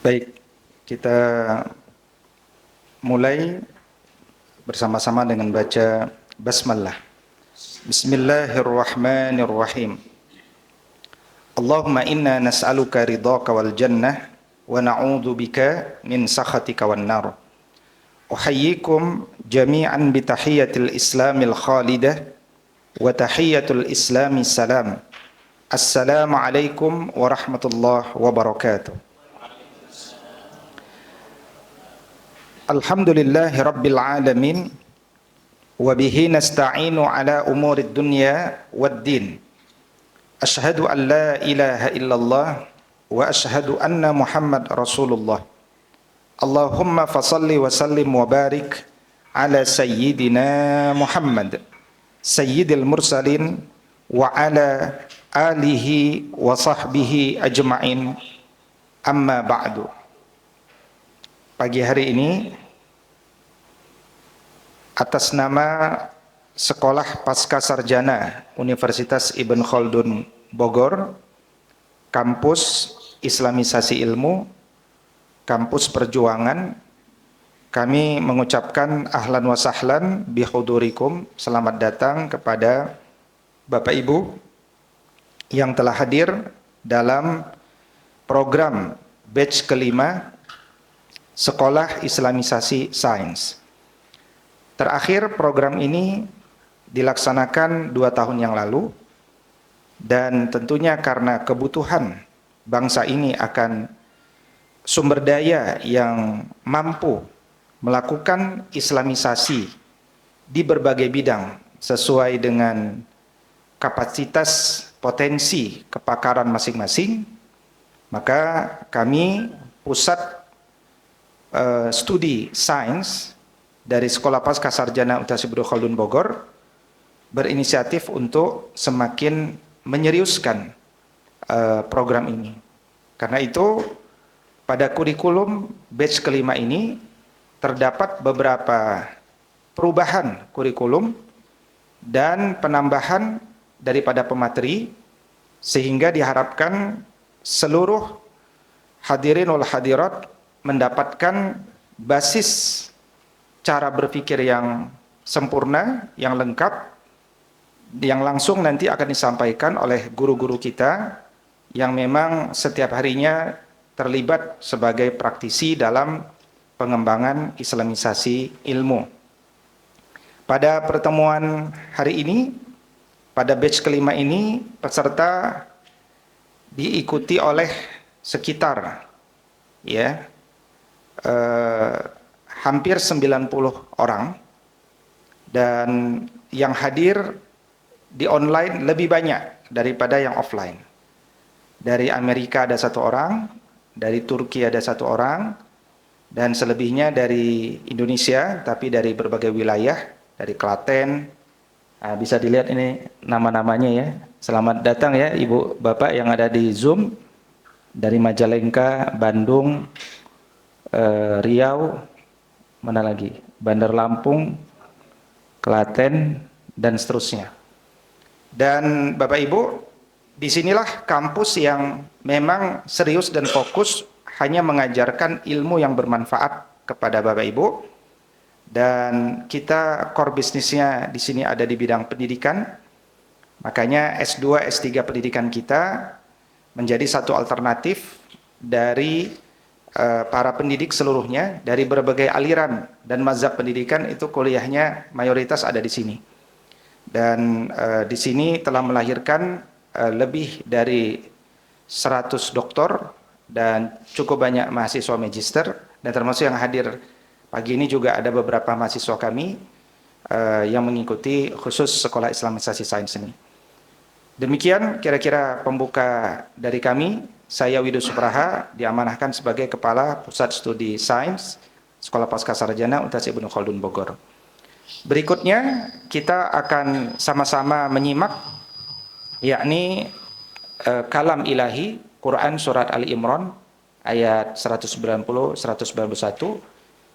Baik, kita mulai bersama-sama dengan baca basmalah. Bismillahirrahmanirrahim. Allahumma inna nas'aluka ridhaka wal jannah wa na'udzu bika min sakhatika wan nar. Uhayyikum jami'an bi tahiyyatil islamil khalidah wa tahiyyatul islami salam. Assalamu alaikum warahmatullahi wabarakatuh. Alhamdulillahi rabbil alamin wa bihi nasta'inu ala umurid dunya waddin. Asyhadu an la ilaha illallah wa asyhadu anna Muhammad Rasulullah. Allahumma fasalli wa sallim wa barik ala sayyidina Muhammad sayyidil mursalin wa ala alihi wa sahbihi ajma'in, amma ba'du. Pagi hari ini atas nama Sekolah Pasca Sarjana Universitas Ibn Khaldun Bogor, Kampus Islamisasi Ilmu, Kampus Perjuangan, kami mengucapkan ahlan wa sahlan bihudurikum, selamat datang kepada Bapak Ibu yang telah hadir dalam program batch kelima Sekolah Islamisasi Sains. Terakhir program ini dilaksanakan 2 tahun yang lalu, dan tentunya karena kebutuhan bangsa ini akan sumber daya yang mampu melakukan islamisasi di berbagai bidang sesuai dengan kapasitas potensi kepakaran masing-masing, maka kami pusat studi sains dari Sekolah Pasca Sarjana Universitas Ibn Khaldun Bogor berinisiatif untuk semakin menyeriuskan program ini. Karena itu pada kurikulum batch kelima ini terdapat beberapa perubahan kurikulum dan penambahan daripada pemateri, sehingga diharapkan seluruh hadirin wal hadirat mendapatkan basis cara berpikir yang sempurna, yang lengkap, yang langsung nanti akan disampaikan oleh guru-guru kita yang memang setiap harinya terlibat sebagai praktisi dalam pengembangan islamisasi ilmu. Pada pertemuan hari ini, pada batch kelima ini, peserta diikuti oleh sekitar hampir 90 orang, dan yang hadir di online lebih banyak daripada yang offline. Dari Amerika ada 1 orang, dari Turki ada 1 orang, dan selebihnya dari Indonesia, tapi dari berbagai wilayah, dari Klaten. Bisa dilihat ini nama-namanya ya. Selamat datang ya Ibu Bapak yang ada di Zoom, dari Majalengka, Bandung, Riau, mana lagi, Bandar Lampung, Klaten, dan seterusnya. Dan Bapak Ibu, disinilah kampus yang memang serius dan fokus hanya mengajarkan ilmu yang bermanfaat kepada Bapak Ibu. Dan kita core bisnisnya di sini ada di bidang pendidikan. Makanya S2, S3 pendidikan kita menjadi satu alternatif dari para pendidik seluruhnya, dari berbagai aliran dan mazhab pendidikan itu kuliahnya mayoritas ada di sini. Dan di sini telah melahirkan lebih dari 100 doktor dan cukup banyak mahasiswa magister, dan termasuk yang hadir pagi ini juga ada beberapa mahasiswa kami yang mengikuti khusus Sekolah Islamisasi Sains ini. Demikian kira-kira pembuka dari kami. Saya Widu Supraha diamanahkan sebagai Kepala Pusat Studi Sains Sekolah Pasca Sarjana Universitas Ibn Khaldun Bogor. Berikutnya kita akan sama-sama menyimak yakni kalam ilahi Quran surat Ali Imran ayat 190-191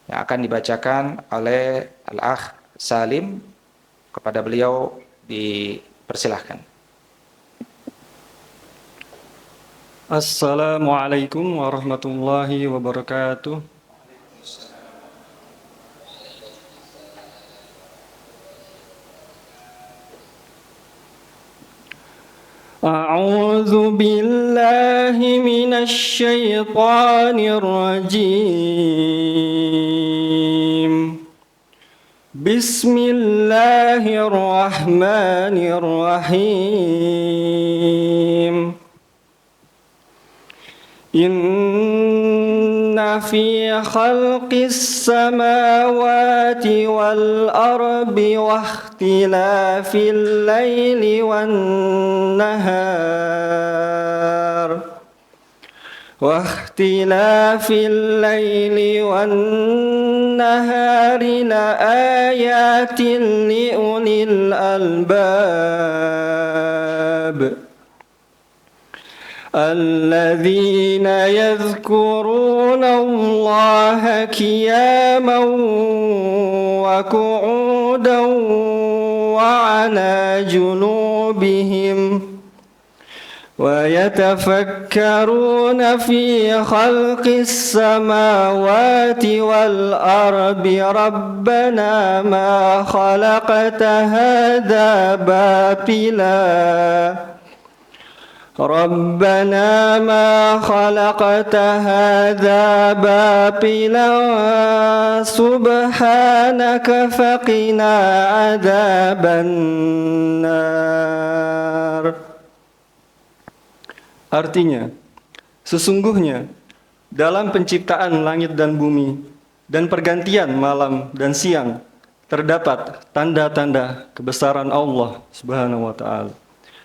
yang akan dibacakan oleh Al-Akh Salim. Kepada beliau dipersilahkan. Assalamualaikum warahmatullahi wabarakatuh. A'udzu billahi minasy syaithanir rajim. Bismillahirrahmanirrahim. Inna fi khalqis samawati wal ardi wa ikhtilafil laili wan nahar laayatin liulil albab الذين يذكرون الله قياما وقعودا وعلى جنوبهم ويتفكرون في خلق السماوات والأرض ربنا ما خلقت هذا باطلا ربنا ما خلقت هذا باطلا سبحانك فقنا عذاب النار. Artinya, sesungguhnya dalam penciptaan langit dan bumi dan pergantian malam dan siang terdapat tanda-tanda kebesaran Allah Subhanahu wa taala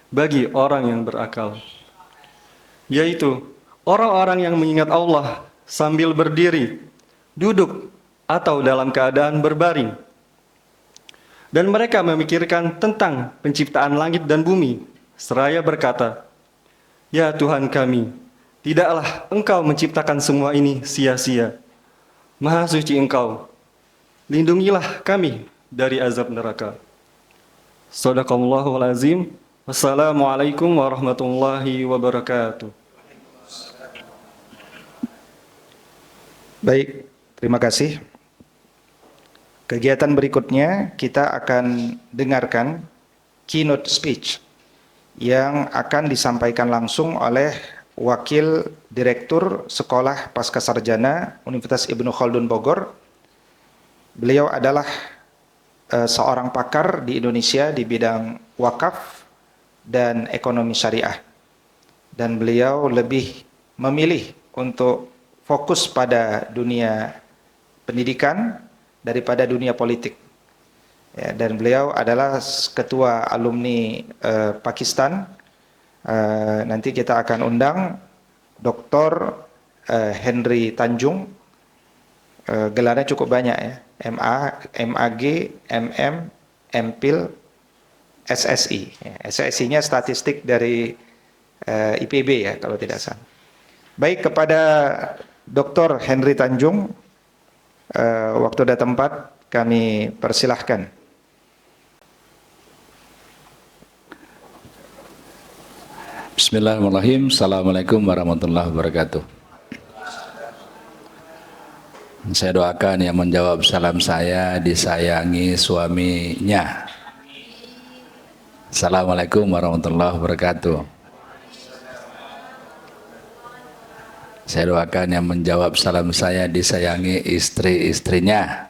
bagi orang yang berakal, yaitu orang-orang yang mengingat Allah sambil berdiri, duduk, atau dalam keadaan berbaring. Dan mereka memikirkan tentang penciptaan langit dan bumi, seraya berkata, "Ya Tuhan kami, tidaklah Engkau menciptakan semua ini sia-sia. Maha suci Engkau, lindungilah kami dari azab neraka." Shadaqallahul azim. Wassalamualaikum warahmatullahi wabarakatuh. Baik, terima kasih. Kegiatan berikutnya kita akan dengarkan keynote speech yang akan disampaikan langsung oleh Wakil Direktur Sekolah Pascasarjana Universitas Ibnu Khaldun Bogor. Beliau adalah seorang pakar di Indonesia di bidang wakaf dan ekonomi syariah, dan beliau lebih memilih untuk fokus pada dunia pendidikan daripada dunia politik ya, dan beliau adalah ketua alumni Pakistan. Nanti kita akan undang Dr. Henry Tanjung, gelarnya cukup banyak ya, MA, MAG, MM, MPhil, SSI. SSI-nya statistik dari IPB ya kalau tidak salah. Baik, kepada Dr. Henry Tanjung, waktu dan tempat kami persilahkan. Bismillahirrahmanirrahim. Assalamualaikum warahmatullahi wabarakatuh. Saya doakan yang menjawab salam saya disayangi suaminya. Assalamualaikum warahmatullahi wabarakatuh. Saya doakan yang menjawab salam saya disayangi istri-istrinya.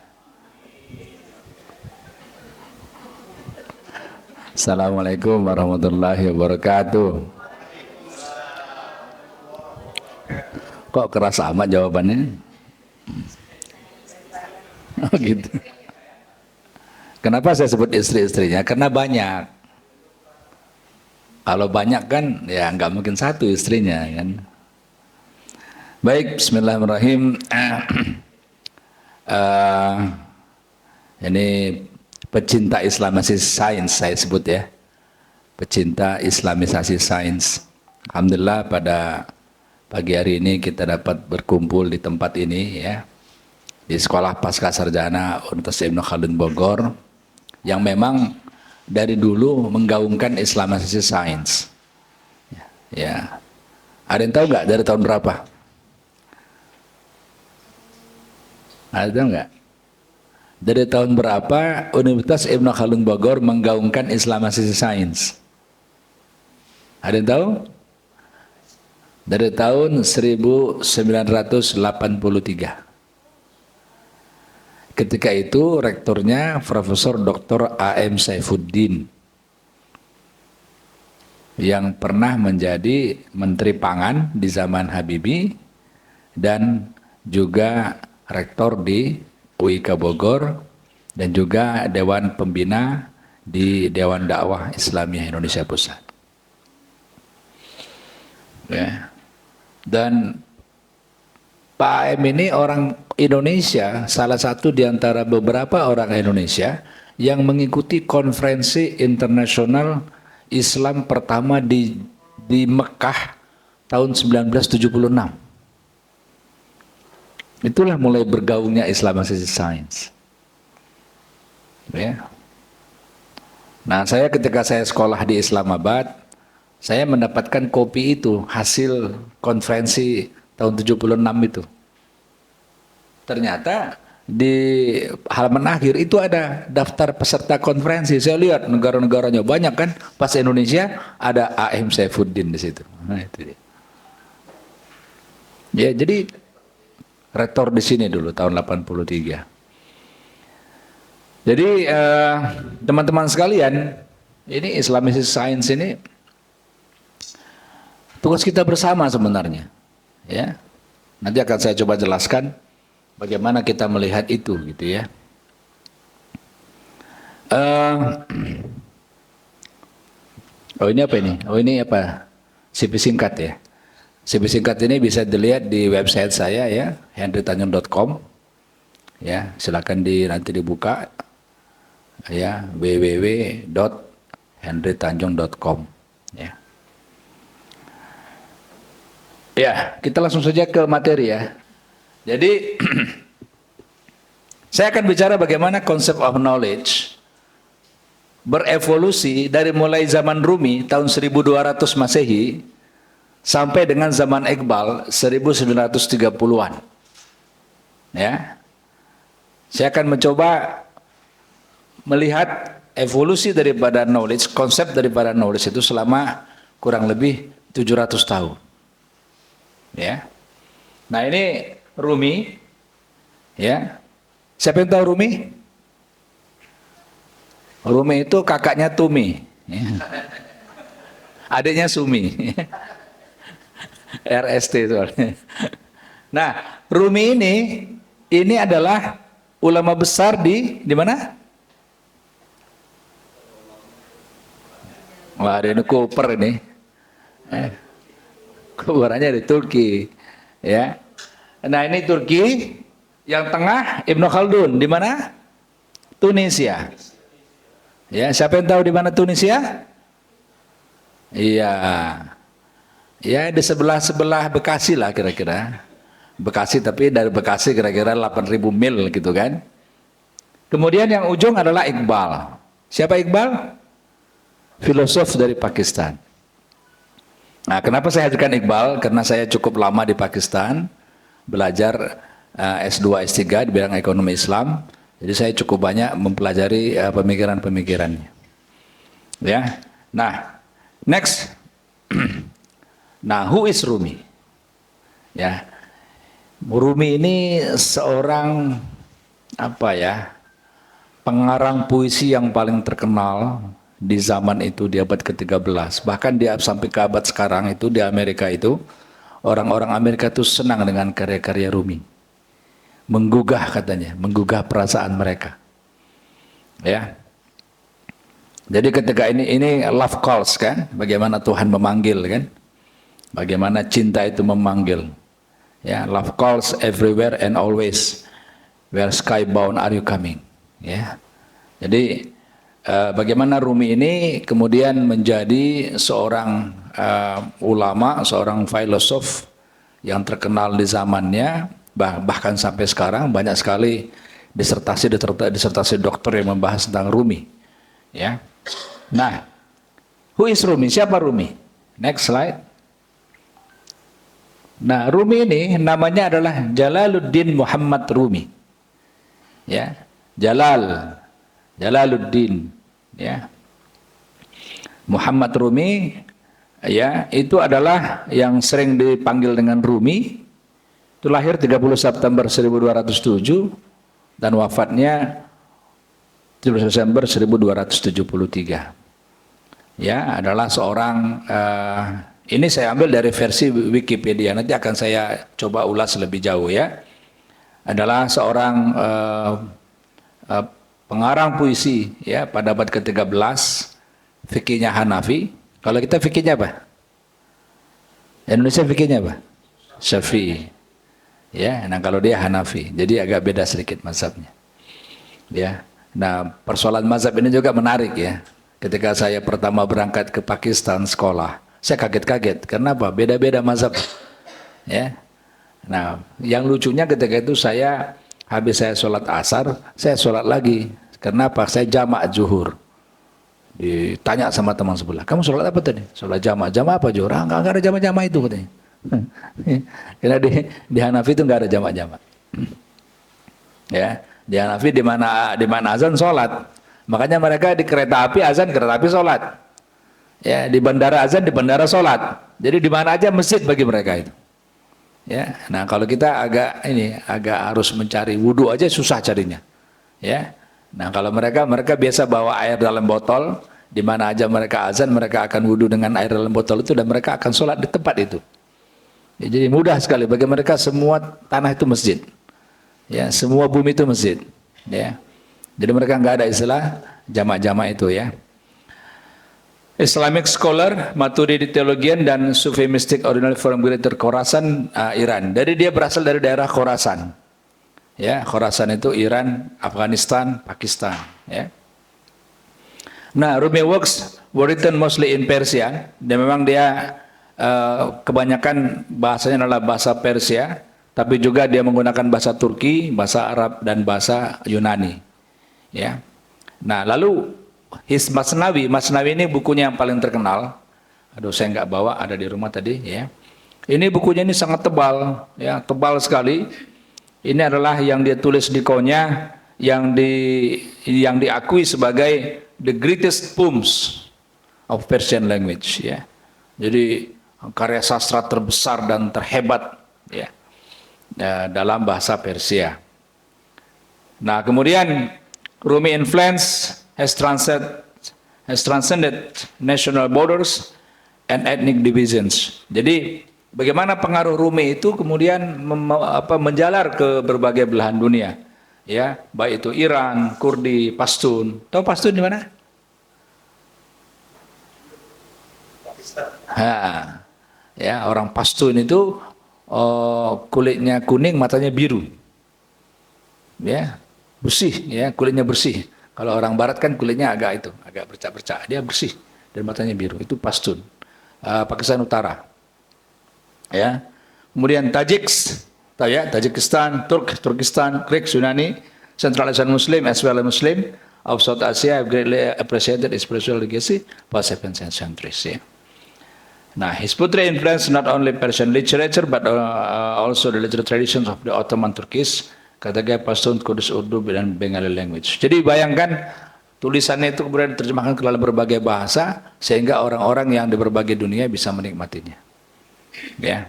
Assalamualaikum warahmatullahi wabarakatuh. Kok keras amat jawabannya? Oh gitu. Kenapa saya sebut istri-istrinya? Karena banyak. Kalau banyak kan ya nggak mungkin satu istrinya kan. Baik, bismillahirrahmanirrahim. Ini pecinta Islamisasi sains saya sebut ya. Pecinta Islamisasi sains. Alhamdulillah pada pagi hari ini kita dapat berkumpul di tempat ini ya. Di Sekolah Pascasarjana Universitas Ibnu Khaldun Bogor yang memang dari dulu menggaungkan Islamisasi sains. Ya. Ada yang tahu nggak dari tahun berapa? Ada yang tahu nggak? Dari tahun berapa Universitas Ibnu Khaldun Bogor menggaungkan Islamisasi Sains? Ada yang tahu? Dari tahun 1983. Ketika itu rektornya Profesor Dr. A.M. Saifuddin yang pernah menjadi Menteri Pangan di zaman Habibie dan juga rektor di UIK Bogor dan juga Dewan Pembina di Dewan Dakwah Islamiyah Indonesia Pusat. Ya. Dan Pak AM ini orang Indonesia, salah satu di antara beberapa orang Indonesia yang mengikuti konferensi internasional Islam pertama di Mekah tahun 1976. Itulah mulai bergaungnya Islamisasi Sains. Ya. Nah, saya ketika saya sekolah di Islamabad, saya mendapatkan kopi itu, hasil konferensi tahun 76 itu. Ternyata di halaman akhir itu ada daftar peserta konferensi. Saya lihat negara-negaranya banyak kan. Pas Indonesia ada A.M. Saifuddin di situ. Nah, itu dia. Ya, jadi rektor di sini dulu tahun 83. Jadi teman-teman sekalian, ini Islamisasi Sains ini tugas kita bersama sebenarnya. Ya, nanti akan saya coba jelaskan bagaimana kita melihat itu, gitu ya. Oh ini apa ini? Oh ini apa? CV singkat ya. CV singkat ini bisa dilihat di website saya ya, henrytanjung.com. Ya, silakan nanti dibuka ya, www.henrytanjung.com ya. Ya, kita langsung saja ke materi ya. Jadi, saya akan bicara bagaimana konsep of knowledge berevolusi dari mulai zaman Rumi tahun 1200 Masehi sampai dengan zaman Iqbal 1930-an. Ya. Saya akan mencoba melihat evolusi daripada knowledge, konsep daripada knowledge itu selama kurang lebih 700 tahun. Ya. Nah, ini Rumi. Ya. Siapa yang tahu Rumi? Rumi itu kakaknya Tumi. Ya. Adiknya Sumi. RST itu. Nah, Rumi ini adalah ulama besar di mana? Wah, ada ini Koper ini. Kuburannya di Turki, ya. Nah ini Turki, yang tengah Ibnu Khaldun di mana? Tunisia. Ya, siapa yang tahu di mana Tunisia? Iya, ya di sebelah Bekasi lah kira-kira. Bekasi, tapi dari Bekasi kira-kira 8.000 mil gitu kan. Kemudian yang ujung adalah Iqbal. Siapa Iqbal? Filosof dari Pakistan. Nah, kenapa saya hadirkan Iqbal? Karena saya cukup lama di Pakistan, belajar S2, S3 di bidang ekonomi Islam. Jadi saya cukup banyak mempelajari pemikiran-pemikirannya. Ya. Nah, next. Nah, who is Rumi? Ya. Rumi ini seorang pengarang puisi yang paling terkenal di zaman itu, di abad ke-13, bahkan sampai ke abad sekarang itu di Amerika itu, orang-orang Amerika itu senang dengan karya-karya Rumi, menggugah katanya, menggugah perasaan mereka. Ya, jadi ketika ini love calls kan, bagaimana Tuhan memanggil kan, bagaimana cinta itu memanggil. Ya, love calls everywhere and always, where skybound are you coming? Ya, jadi bagaimana Rumi ini kemudian menjadi seorang ulama, seorang filosof yang terkenal di zamannya, bahkan sampai sekarang banyak sekali disertasi dokter yang membahas tentang Rumi. Ya. Nah, who is Rumi? Siapa Rumi? Next slide. Nah, Rumi ini namanya adalah Jalaluddin Muhammad Rumi. Ya, Jalaluddin, ya. Muhammad Rumi, ya, itu adalah yang sering dipanggil dengan Rumi. Itu lahir 30 September 1207 dan wafatnya 17 Desember 1273. Ya, adalah seorang ini saya ambil dari versi Wikipedia, nanti akan saya coba ulas lebih jauh ya. Adalah seorang pengarang puisi ya pada abad ke-13, fikihnya Hanafi. Kalau kita fikihnya apa? Indonesia fikihnya apa? Syafi'i. Ya, nah kalau dia Hanafi, jadi agak beda sedikit mazhabnya. Ya. Nah, persoalan mazhab ini juga menarik ya. Ketika saya pertama berangkat ke Pakistan sekolah, saya kaget-kaget. Kenapa? Beda-beda mazhab. Ya. Nah, yang lucunya ketika itu habis saya sholat asar, saya sholat lagi. Kenapa? Saya jamak zuhur. Ditanya sama teman sebelah, kamu sholat apa tadi? Sholat jamak. Jamak apa zuhur? Enggak ada jamak-jamak itu katanya. Karena di Hanafi itu enggak ada jamak-jamak. Ya, di Hanafi di mana azan sholat. Makanya mereka di kereta api azan, kereta api sholat. Ya, di bandara azan, di bandara sholat. Jadi di mana aja masjid bagi mereka itu. Ya, nah kalau kita agak harus mencari wudhu aja susah carinya. Ya, nah kalau mereka biasa bawa air dalam botol, di mana aja mereka azan, mereka akan wudhu dengan air dalam botol itu dan mereka akan sholat di tempat itu. Ya, jadi mudah sekali bagi mereka, semua tanah itu masjid. Ya, semua bumi itu masjid. Ya, jadi mereka nggak ada istilah jamak-jamak itu ya. Islamic scholar, Maturidi theologian dan Sufi mystic originally from Greater Khorasan, Iran. Jadi dia berasal dari daerah Khorasan. Ya, Khorasan itu Iran, Afghanistan, Pakistan. Ya. Nah, Rumi works were written mostly in Persian. Dan memang dia kebanyakan bahasanya adalah bahasa Persia, tapi juga dia menggunakan bahasa Turki, bahasa Arab dan bahasa Yunani. Ya. Nah, lalu His Masnawi ini bukunya yang paling terkenal. Aduh, saya nggak bawa, ada di rumah tadi ya. Ini bukunya ini sangat tebal, ya, tebal sekali. Ini adalah yang dia tulis di Konya, yang diakui sebagai the greatest poems of Persian language, ya. Jadi karya sastra terbesar dan terhebat, ya, dalam bahasa Persia. Nah, kemudian Rumi influence has transcended national borders and ethnic divisions. Jadi bagaimana pengaruh Rumi itu kemudian menjalar ke berbagai belahan dunia, ya, baik itu Iran, Kurdi, Pashtun. Tahu Pashtun di mana? Pakistan. Ya, orang Pashtun itu kulitnya kuning, matanya biru, ya, bersih, ya, kulitnya bersih. Kalau orang Barat kan kulitnya agak bercak-bercak, dia bersih dan matanya biru. Itu Pashtun, Pakistan Utara. Ya, kemudian Tajiks, tahu ya, Tajikistan, Turkistan, Greek, Yunani, Central Asian Muslim as well as Muslim of South Asia have greatly appreciated its spiritual legacy for 7th centuries. Ya. Nah, his poetry influenced not only Persian literature but also the literary traditions of the Ottoman Turkish, Kataga, Pashtun, Kurdish, Urdu, dan Bengali language. Jadi bayangkan tulisannya itu kemudian diterjemahkan ke dalam berbagai bahasa sehingga orang-orang yang di berbagai dunia bisa menikmatinya. Ya.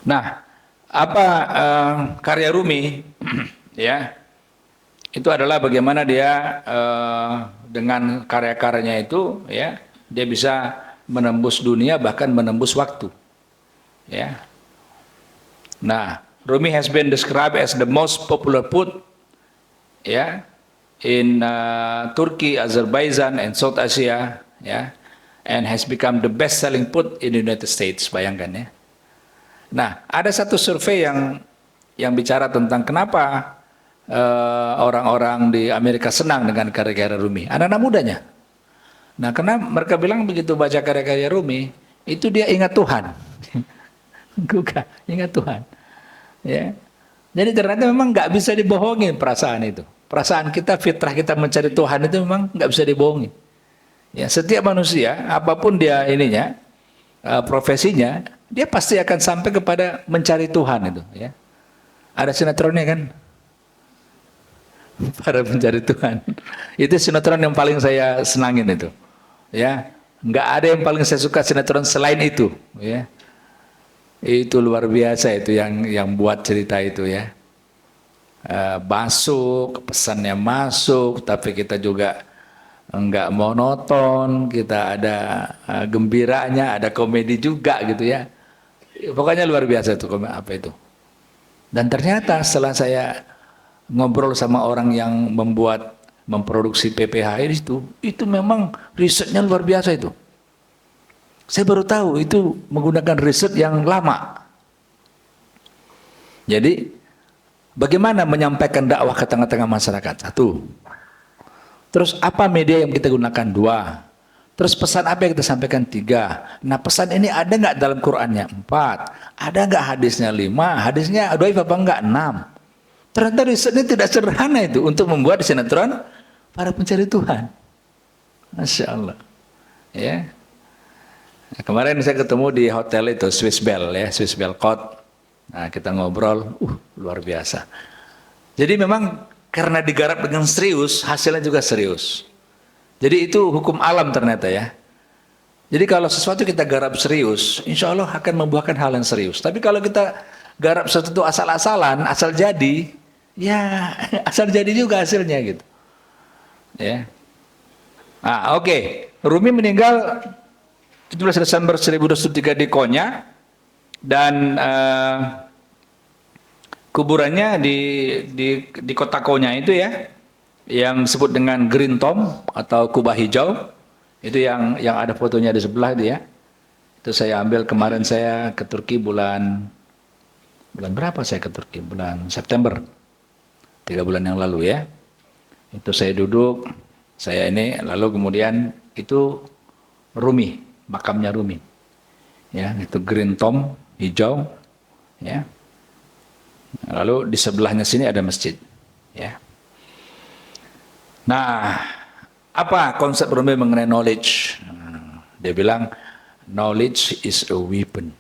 Nah, apa karya Rumi? Ya, itu adalah bagaimana dia dengan karya-karyanya itu, ya, dia bisa menembus dunia bahkan menembus waktu. Ya. Nah, Rumi has been described as the most popular poet, ya, in Turkey, Azerbaijan, and South Asia, ya, and has become the best-selling poet in the United States. Bayangkan ya. Nah, ada satu survei yang bicara tentang kenapa orang-orang di Amerika senang dengan karya-karya Rumi, anak-anak mudanya. Nah, karena mereka bilang begitu baca karya-karya Rumi, itu dia ingat Tuhan. Bukan, ingat Tuhan. Ya. Jadi ternyata memang nggak bisa dibohongi perasaan itu. Perasaan kita, fitrah kita mencari Tuhan itu memang nggak bisa dibohongi. Ya, setiap manusia, apapun dia ininya, profesinya, dia pasti akan sampai kepada mencari Tuhan itu, ya. Ada sinetronnya kan? Para pencari Tuhan. Itu sinetron yang paling saya senangin itu. Ya, nggak ada yang paling saya suka sinetron selain itu, ya. Itu luar biasa itu yang buat cerita itu, ya. Masuk, pesannya masuk, tapi kita juga nggak monoton, kita ada gembiranya, ada komedi juga gitu, ya. Pokoknya luar biasa itu, apa itu. Dan ternyata setelah saya ngobrol sama orang yang memproduksi PPH itu memang risetnya luar biasa itu. Saya baru tahu itu menggunakan riset yang lama. Jadi bagaimana menyampaikan dakwah ke tengah-tengah masyarakat? Satu. Terus apa media yang kita gunakan? Dua. Terus pesan apa yang kita sampaikan? Tiga. Nah, pesan ini ada nggak dalam Qur'annya? Empat. Ada nggak hadisnya? Lima. Hadisnya dhaif apa enggak? Enam. Ternyata risetnya tidak sederhana itu untuk membuat sinetron para pencari Tuhan. Masya Allah. Ya. Nah, kemarin saya ketemu di hotel itu Swiss Bell, ya, Swiss Bell Court. Nah, kita ngobrol, luar biasa. Jadi memang karena digarap dengan serius, hasilnya juga serius. Jadi itu hukum alam ternyata, ya. Jadi kalau sesuatu kita garap serius, insya Allah akan membuahkan hal yang serius. Tapi kalau kita garap sesuatu asal-asalan, asal jadi, ya asal jadi juga hasilnya gitu. Ya. Oke. Rumi meninggal 17 Desember 1203 di Konya, dan kuburannya di kota Konya itu, ya, yang disebut dengan Green Tomb atau kubah hijau, itu yang ada fotonya di sebelah itu, ya. Itu saya ambil kemarin, saya ke Turki bulan berapa saya ke Turki? Bulan September, 3 bulan yang lalu, ya. Itu saya duduk, saya ini, lalu kemudian itu Rumi, makamnya Rumi, ya, itu Green Tomb hijau, ya. Lalu di sebelahnya sini ada masjid, ya. Nah, apa konsep Rumi mengenai knowledge? Dia bilang knowledge is a weapon,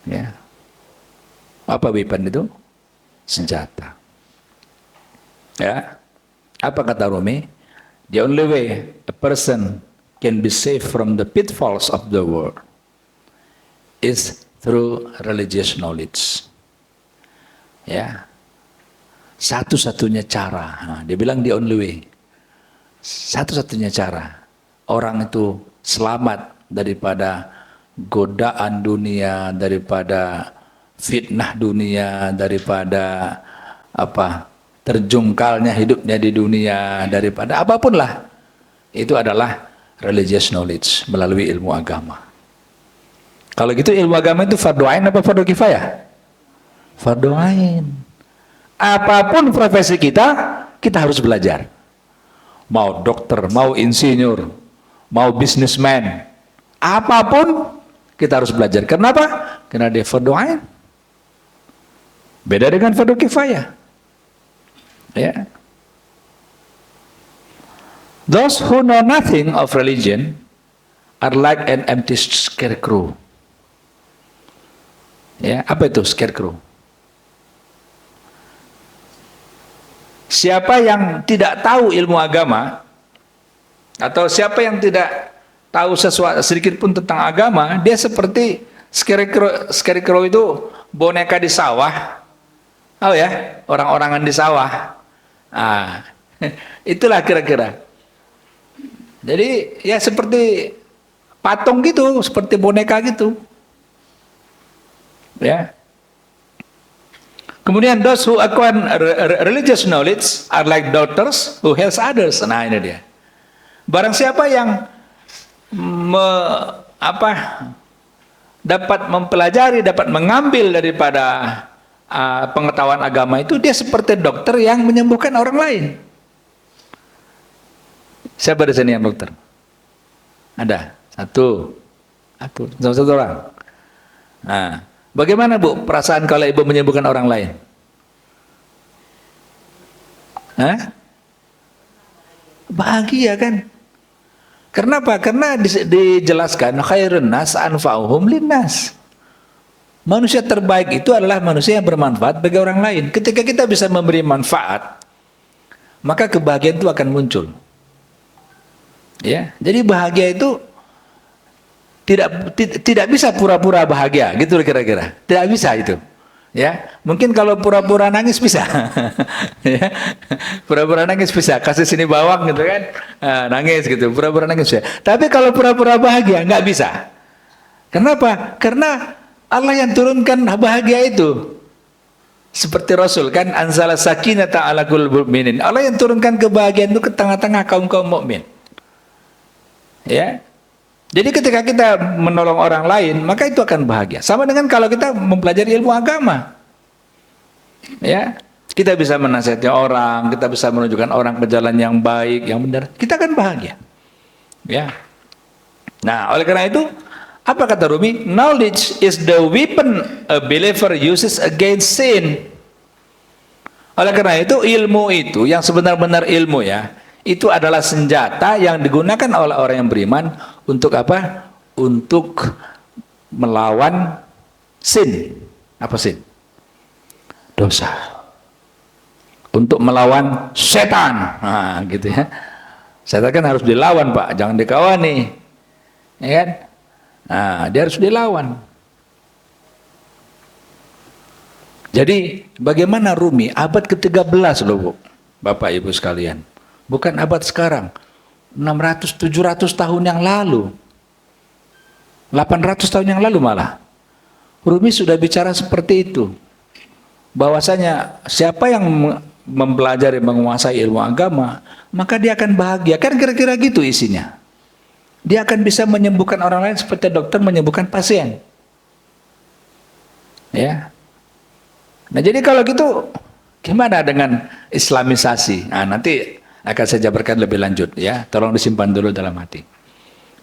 ya. Apa weapon itu? Senjata, ya. Apa kata Rumi? The only way a person can be saved from the pitfalls of the world is through religious knowledge. Ya, satu-satunya cara. Nah, dia bilang the only way. Satu-satunya cara orang itu selamat daripada godaan dunia, daripada fitnah dunia, daripada terjungkalnya hidupnya di dunia, daripada apapun lah, itu adalah religious knowledge, melalui ilmu agama. Kalau gitu ilmu agama itu fardu ain apa fardu kifayah? Fardu ain. Apapun profesi kita harus belajar. Mau dokter, mau insinyur, mau businessman, apapun kita harus belajar. Kenapa? Karena dia fardu ain. Beda dengan fardu kifayah. Ya. Those who know nothing of religion are like an empty scarecrow. Ya, apa itu scarecrow? Siapa yang tidak tahu ilmu agama, atau siapa yang tidak tahu sesuatu sedikit pun tentang agama, dia seperti scarecrow. Scarecrow itu boneka di sawah. Oh ya, orang-orangan di sawah. Itulah kira-kira. Jadi ya seperti patung gitu, seperti boneka gitu. Ya. Kemudian those who acquire religious knowledge are like daughters who helps others. Nah, ini dia. Barang siapa yang dapat mempelajari, dapat mengambil daripada pengetahuan agama itu, dia seperti dokter yang menyembuhkan orang lain. Siapa di sini yang dokter? Ada? Satu orang. Nah, bagaimana Bu perasaan kalau Ibu menyembuhkan orang lain? Hah? Bahagia kan? Kenapa? Karena dijelaskan khairun nas anfa'uhum linnas. Manusia terbaik itu adalah manusia yang bermanfaat bagi orang lain. Ketika kita bisa memberi manfaat, maka kebahagiaan itu akan muncul. Ya, jadi bahagia itu tidak bisa pura-pura bahagia, gitu kira-kira. Tidak bisa itu. Ya, mungkin kalau pura-pura nangis bisa. Ya, pura-pura nangis bisa. Kasih sini bawang gitu kan, nangis gitu. Pura-pura nangis bisa. Tapi kalau pura-pura bahagia nggak bisa. Kenapa? Karena Allah yang turunkan bahagia itu. Seperti Rasul kan, anzala sakinata ala qulubil mu'minin. Allah yang turunkan kebahagiaan itu ke tengah-tengah kaum-kaum mukmin. Ya. Jadi ketika kita menolong orang lain, maka itu akan bahagia. Sama dengan kalau kita mempelajari ilmu agama. Ya. Kita bisa menasihati orang, kita bisa menunjukkan orang ke jalan yang baik, yang benar. Kita akan bahagia. Ya. Nah, oleh karena itu, apa kata Rumi? Knowledge is the weapon a believer uses against sin. Oleh karena itu, ilmu itu yang sebenar-benar ilmu ya, itu adalah senjata yang digunakan oleh orang yang beriman untuk apa? Untuk melawan sin. Apa sin? Dosa. Untuk melawan setan. Nah, gitu ya. Setan kan harus dilawan, Pak, jangan dikawani. Ya kan? Nah, dia harus dilawan. Jadi, bagaimana Rumi? Abad ke-13 loh, Bu. Bapak Ibu sekalian. Bukan abad sekarang. 600-700 tahun yang lalu. 800 tahun yang lalu malah. Rumi sudah bicara seperti itu. Bahwasanya siapa yang mempelajari, menguasai ilmu agama, maka dia akan bahagia. Kan kira-kira gitu isinya. Dia akan bisa menyembuhkan orang lain seperti dokter menyembuhkan pasien. Ya. Nah, jadi kalau gitu gimana dengan islamisasi? Nah, nanti akan saya jabarkan lebih lanjut ya. Tolong disimpan dulu dalam hati.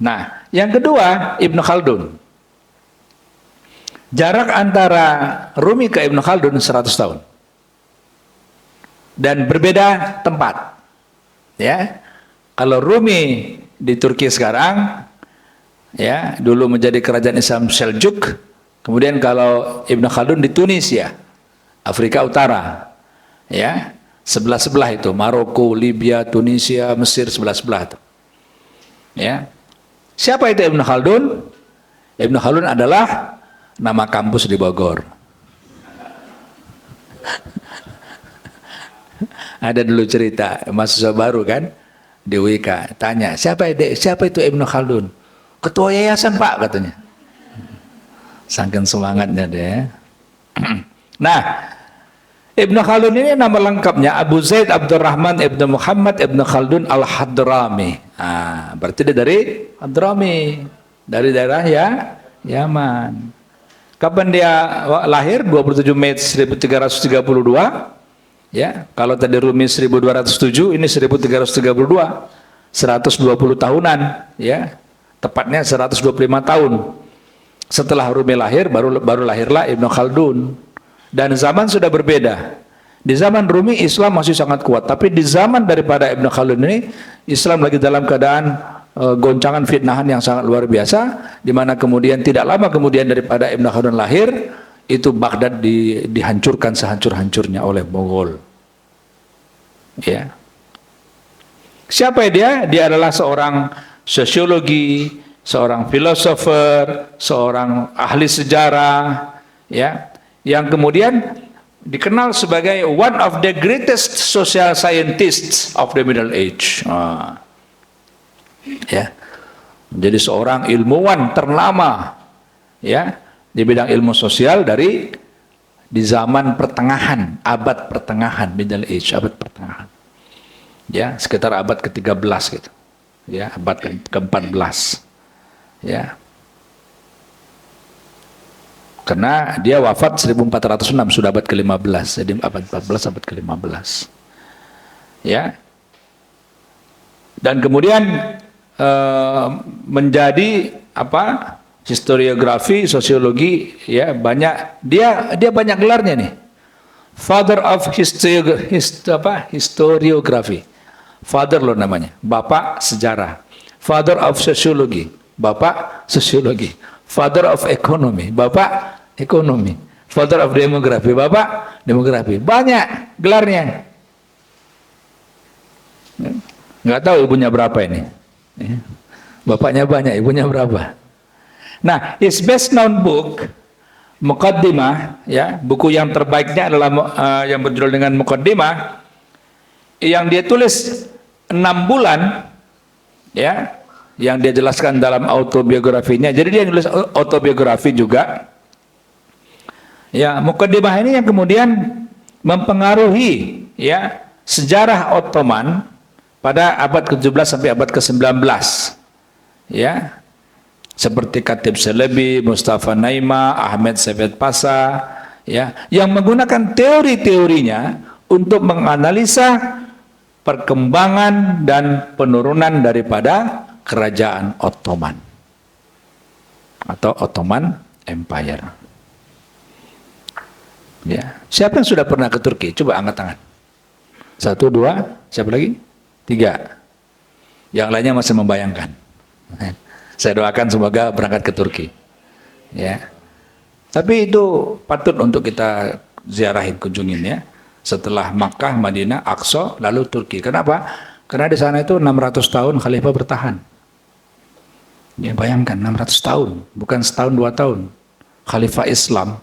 Nah, yang kedua, Ibnu Khaldun. Jarak antara Rumi ke Ibnu Khaldun 100 tahun. Dan berbeda tempat. Ya. Kalau Rumi di Turki sekarang, ya, dulu menjadi kerajaan Islam Seljuk. Kemudian kalau Ibnu Khaldun di Tunisia, Afrika Utara, ya, sebelah-sebelah itu, Maroko, Libya, Tunisia, Mesir, sebelah-sebelah itu. Ya. Siapa itu Ibnu Khaldun? Ibnu Khaldun adalah nama kampus di Bogor. Ada dulu cerita mahasiswa baru kan di UIK, tanya siapa itu Ibnu Khaldun? Ketua yayasan, Pak, katanya. Saking semangatnya deh. Nah, Ibnu Khaldun ini nama lengkapnya Abu Zaid Abdurrahman Ibnu Muhammad Ibnu Khaldun Al-Hadrami. Ah, berarti dia dari Hadrami, dari daerah ya Yaman. Kapan dia lahir? 27 Mei 1332. Ya, kalau tadi Rumi 1207, ini 1332. 120 tahunan, ya. Tepatnya 125 tahun. Setelah Rumi lahir, baru lahirlah Ibnu Khaldun. Dan zaman sudah berbeda. Di zaman Rumi Islam masih sangat kuat, tapi di zaman daripada Ibnu Khaldun ini Islam lagi dalam keadaan goncangan fitnahan yang sangat luar biasa, di mana kemudian tidak lama kemudian daripada Ibnu Khaldun lahir, itu Baghdad dihancurkan sehancur-hancurnya oleh Mongol. Ya. Siapa dia? Dia adalah seorang sosiologi, seorang filosofer, seorang ahli sejarah, ya, yang kemudian dikenal sebagai one of the greatest social scientists of the Middle Age. Ya, menjadi seorang ilmuwan ternama, ya, di bidang ilmu sosial di zaman pertengahan, abad pertengahan, Middle Age, abad pertengahan. Ya, sekitar abad ke-13 gitu. Ya, abad ke-14. Ya. Karena dia wafat 1406, sudah abad ke-15. Jadi abad 14, abad ke-15. Ya. Dan kemudian menjadi apa? Historiografi, sosiologi, ya, banyak dia banyak gelarnya nih. Father of historiography. Father loh namanya, bapak sejarah. Father of sociology, bapak sosiologi. Father of economy, bapak ekonomi. Father of demografi, bapak demografi. Banyak gelarnya. Nggak tahu ibunya berapa ini. Bapaknya banyak, ibunya berapa. Nah, his best known book, Muqaddimah, ya, buku yang terbaiknya adalah yang berjudul dengan Muqaddimah, yang dia tulis 6 bulan, ya, yang dia jelaskan dalam autobiografinya. Jadi dia nulis autobiografi juga. Ya, Muqaddimah ini yang kemudian mempengaruhi, ya, sejarah Ottoman pada abad ke-17 sampai abad ke-19. Ya. Seperti Khatib Celebi, Mustafa Naima, Ahmed Sefet Pasha, ya, yang menggunakan teori-teorinya untuk menganalisa perkembangan dan penurunan daripada kerajaan Ottoman atau Ottoman Empire. Ya, siapa yang sudah pernah ke Turki? Coba angkat tangan. 1, 2, siapa lagi? 3. Yang lainnya masih membayangkan. Saya doakan semoga berangkat ke Turki. Ya. Tapi itu patut untuk kita ziarahin, kunjungin ya. Setelah Makkah, Madinah, Aqsa, lalu Turki. Kenapa? Karena di sana itu 600 tahun khalifah bertahan. Ya, bayangkan 600 tahun, bukan setahun 2 tahun. Khalifah Islam.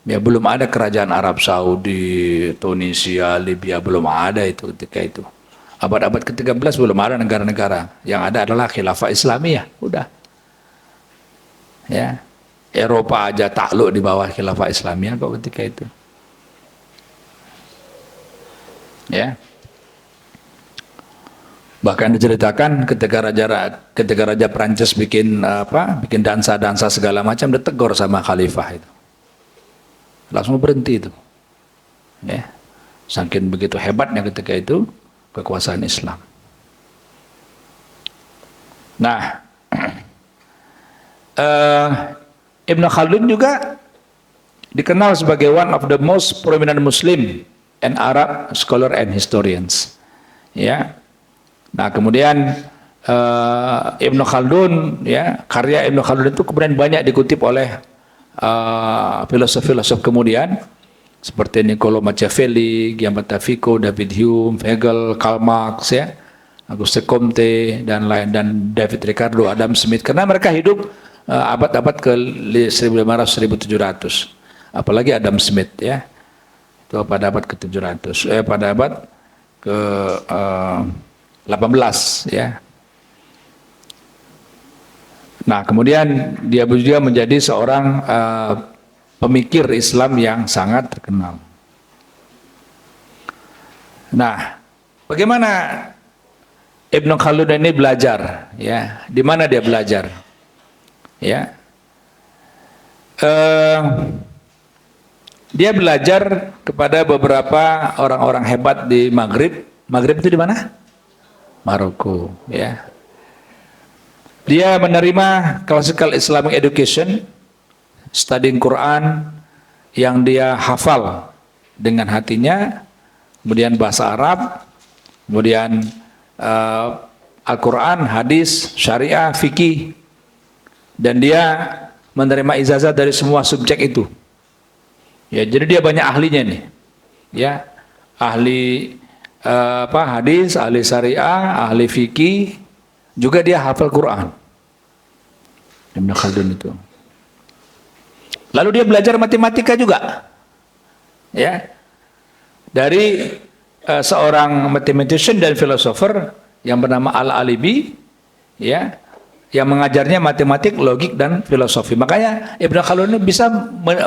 Ya, belum ada kerajaan Arab Saudi, Tunisia, Libya, belum ada itu ketika itu. Abad-abad ke-13 belum ada negara-negara. Yang ada adalah khilafah Islamiyah. Udah. Ya. Eropa aja takluk di bawah khilafah Islamiyah kok ketika itu. Ya. Bahkan diceritakan ketika Raja Prancis bikin bikin dansa-dansa segala macam, ditegur sama khalifah itu. Langsung berhenti itu. Ya. Saking begitu hebatnya ketika itu kekuasaan Islam. Nah, Ibn Khaldun juga dikenal sebagai one of the most prominent Muslim and Arab scholar and historians. Ya. Nah, kemudian Ibn Khaldun, ya, karya Ibn Khaldun itu kemudian banyak dikutip oleh filosof-filosof kemudian, seperti Niccolo Machiavelli, Gambetta Vico, David Hume, Hegel, Karl Marx, ya, Auguste Comte, dan lain, dan David Ricardo, Adam Smith, karena mereka hidup abad-abad ke 1500-1700, apalagi Adam Smith, ya, itu pada abad ke-700, pada abad ke-18, ya. Nah, kemudian dia juga menjadi seorang pemikir Islam yang sangat terkenal. Nah, bagaimana Ibn Khaldun ini belajar? Ya, di mana dia belajar? Ya, dia belajar kepada beberapa orang-orang hebat di Maghrib. Maghrib itu di mana? Maroko. Ya, dia menerima classical Islamic education, studying Quran yang dia hafal dengan hatinya, kemudian bahasa Arab, kemudian Al-Quran, hadis, syariah, fikih, dan dia menerima ijazah dari semua subjek itu. Ya, jadi dia banyak ahlinya nih, ya, ahli hadis, ahli syariah, ahli fikih, juga dia hafal Quran. Ibn Khaldun itu. Lalu dia belajar matematika juga, ya, dari seorang mathematician dan filosofer yang bernama Al-Alibi, ya, yang mengajarnya matematik, logik, dan filosofi. Makanya Ibn Khaldun ini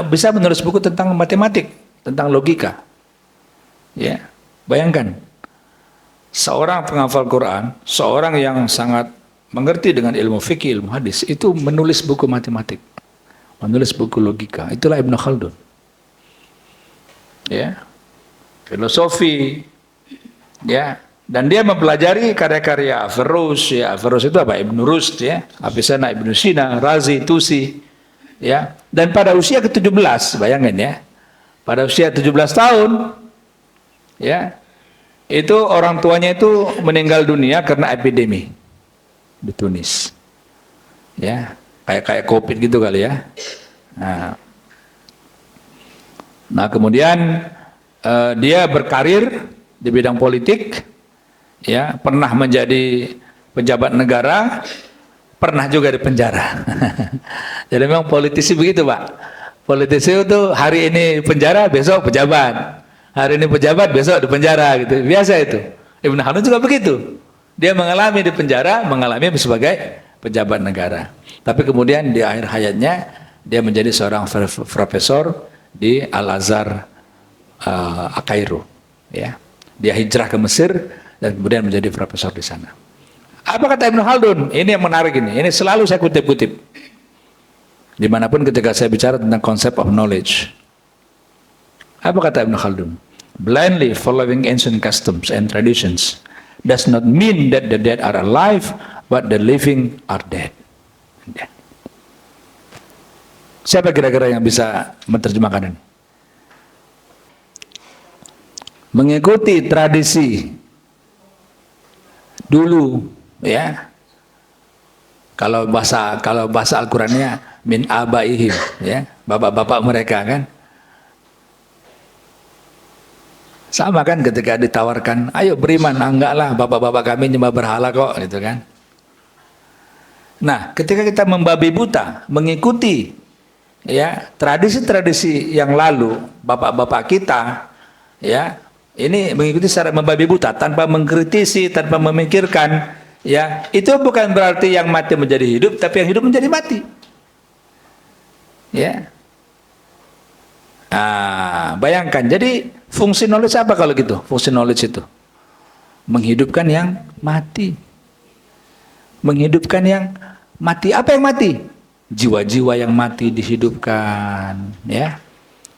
bisa menulis buku tentang matematik, tentang logika. Ya, bayangkan seorang penghafal Quran, seorang yang sangat mengerti dengan ilmu fikih, ilmu hadis, itu menulis buku matematik, menulis buku logika. Itulah Ibn Khaldun. Ya, filosofi, ya, dan dia mempelajari karya-karya Averroes. Ya, Averroes itu apa? Ibn Rushd, ya, Avicenna, Ibn Sina, Razi, Tusi, ya. Dan pada usia ke-17, bayangin ya, pada usia 17 tahun, ya, itu orang tuanya itu meninggal dunia karena epidemi. di Tunis. Ya, kayak COVID gitu kali ya. Nah kemudian dia berkarir di bidang politik, ya, pernah menjadi pejabat negara, pernah juga di penjara. Jadi memang politisi begitu, Pak. Politisi itu hari ini penjara, besok pejabat. Hari ini pejabat, besok di penjara gitu. Biasa itu. Ibn Khaldun juga begitu. Dia mengalami di penjara, mengalami sebagai pejabat negara. Tapi kemudian di akhir hayatnya dia menjadi seorang profesor di Al-Azhar Kairo. Ya. Dia hijrah ke Mesir dan kemudian menjadi profesor di sana. Apa kata Ibn Khaldun? Ini yang menarik ini. Ini selalu saya kutip-kutip. Dimanapun ketika saya bicara tentang concept of knowledge. Apa kata Ibn Khaldun? Blindly following ancient customs and traditions does not mean that the dead are alive, but the living are dead. Siapa kira-kira yang bisa menerjemahkan ini? Mengikuti tradisi dulu, ya. Kalau bahasa Al-Qur'annya min abaihim, ya, bapak-bapak mereka kan. Sama kan ketika ditawarkan, ayo beriman, enggak lah, bapak-bapak kami nyembah berhala kok, gitu kan. Nah, ketika kita membabi buta, mengikuti, ya, tradisi-tradisi yang lalu, bapak-bapak kita, ya, ini mengikuti secara membabi buta, tanpa mengkritisi, tanpa memikirkan, ya, itu bukan berarti yang mati menjadi hidup, tapi yang hidup menjadi mati. Ya. Bayangkan, jadi fungsi knowledge apa kalau gitu? Fungsi knowledge itu menghidupkan yang mati. Menghidupkan yang mati. Apa yang mati? Jiwa-jiwa yang mati dihidupkan, ya.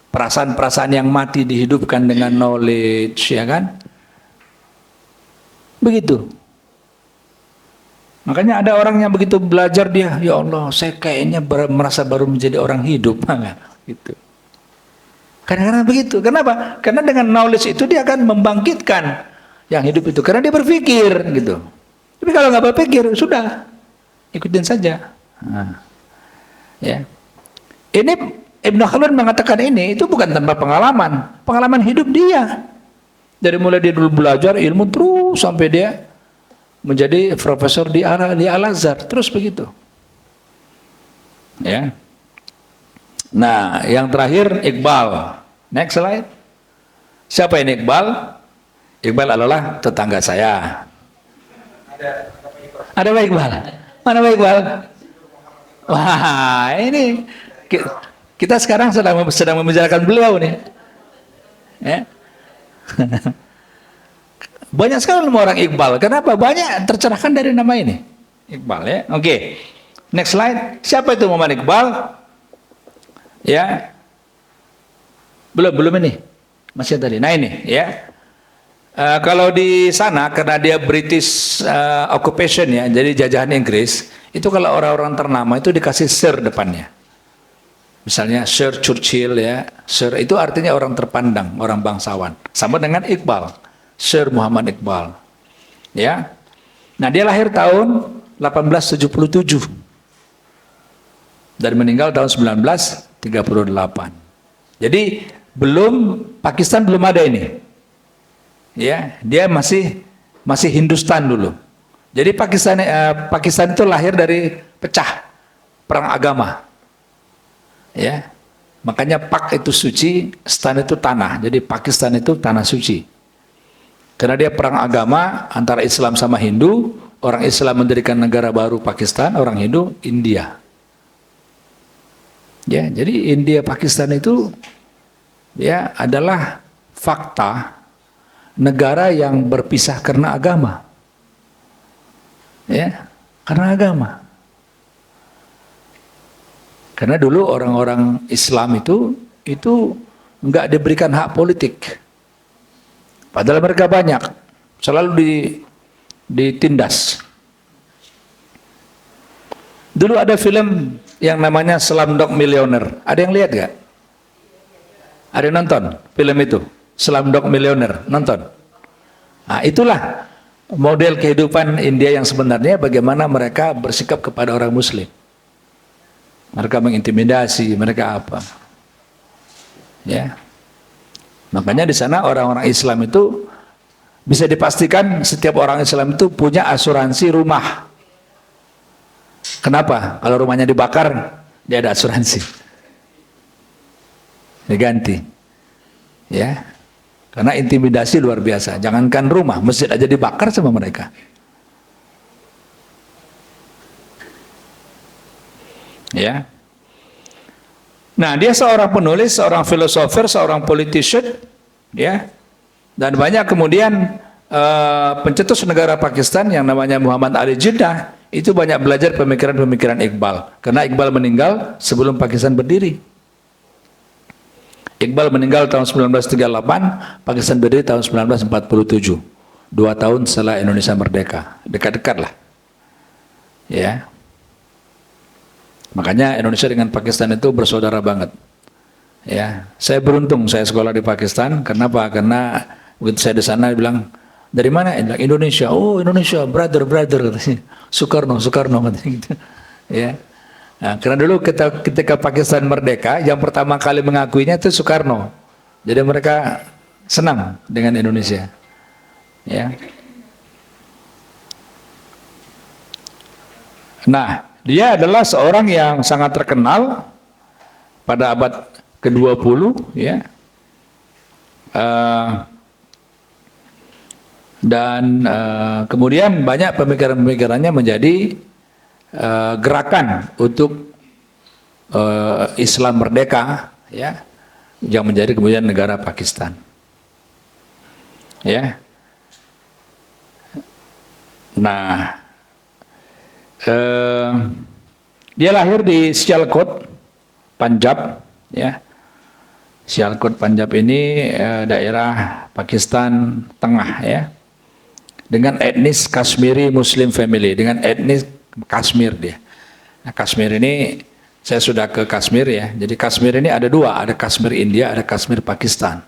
Perasaan-perasaan yang mati dihidupkan dengan knowledge, ya kan? Begitu. Makanya ada orang yang begitu belajar dia, ya Allah, saya kayaknya merasa baru menjadi orang hidup, gitu. Kadang-kadang begitu. Kenapa? Karena dengan knowledge itu dia akan membangkitkan yang hidup itu. Karena dia berpikir, gitu. Tapi kalau nggak berpikir, sudah ikutin saja. Ya. Ini Ibn Khaldun mengatakan ini itu bukan tanpa pengalaman. Pengalaman hidup dia. Dari mulai dia dulu belajar ilmu terus sampai dia menjadi profesor di Al-Azhar, terus begitu. Ya. Nah, yang terakhir Iqbal. Next slide. Siapa ini Iqbal? Iqbal adalah tetangga saya. Ada Pak Iqbal? Mana Pak Iqbal? Wah, ini kita sekarang sedang membicarakan beliau nih. Ya. Banyak sekali nama orang Iqbal. Kenapa? Banyak tercerahkan dari nama ini. Iqbal, ya. Oke. Next slide. Siapa itu Muhammad Iqbal? Ya. Belum ini. Masih tadi. Nah ini, ya. Kalau di sana karena dia British occupation, ya, jadi jajahan Inggris, itu kalau orang-orang ternama itu dikasih Sir depannya. Misalnya Sir Churchill, ya. Sir itu artinya orang terpandang, orang bangsawan. Sama dengan Iqbal. Sir Muhammad Iqbal. Ya. Nah, dia lahir tahun 1877. Dan meninggal tahun 1938. Jadi Pakistan belum ada ini. Ya, dia masih Hindustan dulu. Jadi Pakistan itu lahir dari pecah perang agama. Ya. Makanya Pak itu suci, Stan itu tanah. Jadi Pakistan itu tanah suci. Karena dia perang agama antara Islam sama Hindu, orang Islam mendirikan negara baru Pakistan, orang Hindu India. Ya, jadi India Pakistan itu, ya, adalah fakta negara yang berpisah karena agama. Ya, karena agama. Karena dulu orang-orang Islam itu enggak diberikan hak politik. Padahal mereka banyak, selalu ditindas. Dulu ada film yang namanya Slumdog Millionaire. Ada yang lihat gak? Ada yang nonton film itu? Slumdog Millionaire, nonton? Nah, itulah model kehidupan India yang sebenarnya, bagaimana mereka bersikap kepada orang Muslim. Mereka mengintimidasi, mereka apa? Ya, makanya di sana orang-orang Islam itu bisa dipastikan setiap orang Islam itu punya asuransi rumah. Kenapa? Kalau rumahnya dibakar, dia ada asuransi, diganti. Ya, karena intimidasi luar biasa. Jangankan rumah, masjid aja dibakar sama mereka. Ya. Nah, dia seorang penulis, seorang filosofer, seorang politician, ya. Dan banyak kemudian pencetus negara Pakistan yang namanya Muhammad Ali Jinnah itu banyak belajar pemikiran-pemikiran Iqbal. Karena Iqbal meninggal sebelum Pakistan berdiri. Iqbal meninggal tahun 1938, Pakistan berdiri tahun 1947. 2 tahun setelah Indonesia merdeka. Dekat-dekat lah. Ya. Makanya Indonesia dengan Pakistan itu bersaudara banget. Ya, saya beruntung saya sekolah di Pakistan. Kenapa? Karena begitu saya di sana bilang, dari mana? Dia bilang, Indonesia. Oh, Indonesia, brother. Soekarno katanya gitu. Ya. Nah, karena dulu ketika Pakistan merdeka, yang pertama kali mengakuinya itu Soekarno. Jadi mereka senang dengan Indonesia. Ya. Nah, dia adalah seorang yang sangat terkenal pada abad ke-20, ya. Dan kemudian banyak pemikiran-pemikirannya menjadi gerakan untuk Islam merdeka, ya, yang menjadi kemudian negara Pakistan. Ya. Nah, dia lahir di Sialkot, Punjab, ya. Sialkot, Punjab ini daerah Pakistan Tengah, ya. Dengan etnis Kashmiri Muslim family, dengan etnis Kashmir dia. Nah, Kashmir ini saya sudah ke Kashmir, ya. Jadi Kashmir ini ada dua, ada Kashmir India, ada Kashmir Pakistan.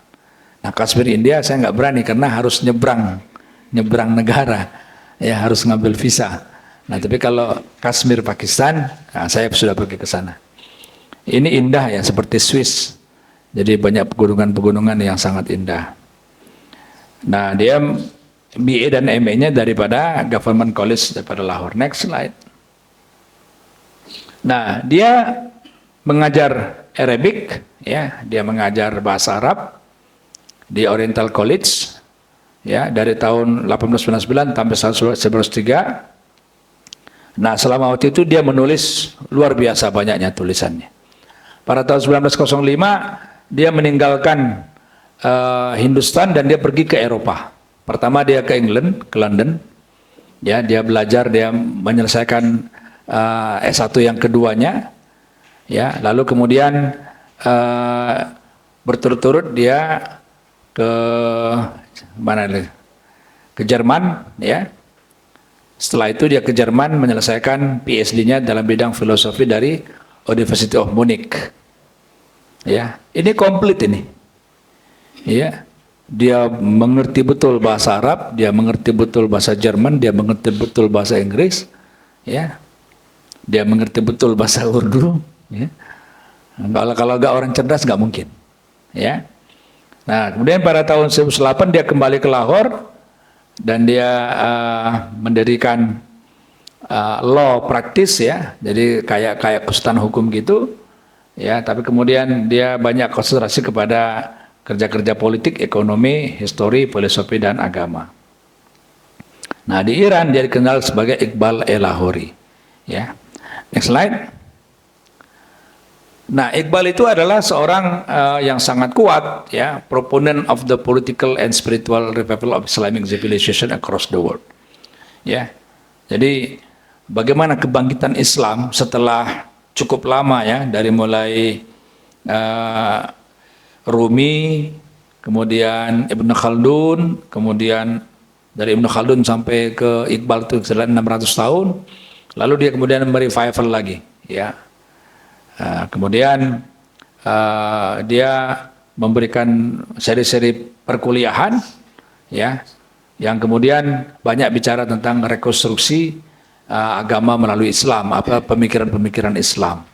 Nah, Kashmir India saya nggak berani karena harus nyebrang negara, ya, harus ngambil visa. Nah, tapi kalau Kashmir Pakistan, nah, saya sudah pergi ke sana. Ini indah, ya, seperti Swiss. Jadi banyak pegunungan-pegunungan yang sangat indah. Nah, dia BA dan MA-nya daripada Government College daripada Lahore. Next slide. Nah, dia mengajar Arabic, ya, dia mengajar bahasa Arab di Oriental College, ya, dari tahun 1899 sampai 1903. Nah, selama waktu itu dia menulis luar biasa banyaknya tulisannya. Pada tahun 1905 dia meninggalkan Hindustan dan dia pergi ke Eropa. Pertama dia ke England, ke London. Ya, dia belajar, dia menyelesaikan S1 yang keduanya. Ya, lalu kemudian berturut-turut dia ke mana lagi? Ke Jerman, ya. Setelah itu dia ke Jerman menyelesaikan PhD-nya dalam bidang filosofi dari University of Munich. Ya, ini komplit ini. Ya, dia mengerti betul bahasa Arab, dia mengerti betul bahasa Jerman, dia mengerti betul bahasa Inggris, ya. Dia mengerti betul bahasa Urdu, ya. Kalau nggak orang cerdas nggak mungkin, ya. Nah, kemudian pada tahun 1908 dia kembali ke Lahore. Dan dia mendirikan law practice, ya, jadi kayak konsultan hukum gitu, ya. Tapi kemudian dia banyak konsentrasi kepada kerja-kerja politik, ekonomi, histori, filosofi dan agama. Nah, di Iran dia dikenal sebagai Iqbal Lahori, ya. Next slide. Nah, Iqbal itu adalah seorang yang sangat kuat, ya, proponent of the political and spiritual revival of Islamic civilization across the world. Ya, jadi bagaimana kebangkitan Islam setelah cukup lama, ya, dari mulai Rumi, kemudian Ibn Khaldun, kemudian dari Ibn Khaldun sampai ke Iqbal itu setelah 600 tahun, lalu dia kemudian merevival lagi, ya. Kemudian dia memberikan seri-seri perkuliahan, ya, yang kemudian banyak bicara tentang rekonstruksi agama melalui Islam, apa pemikiran-pemikiran Islam.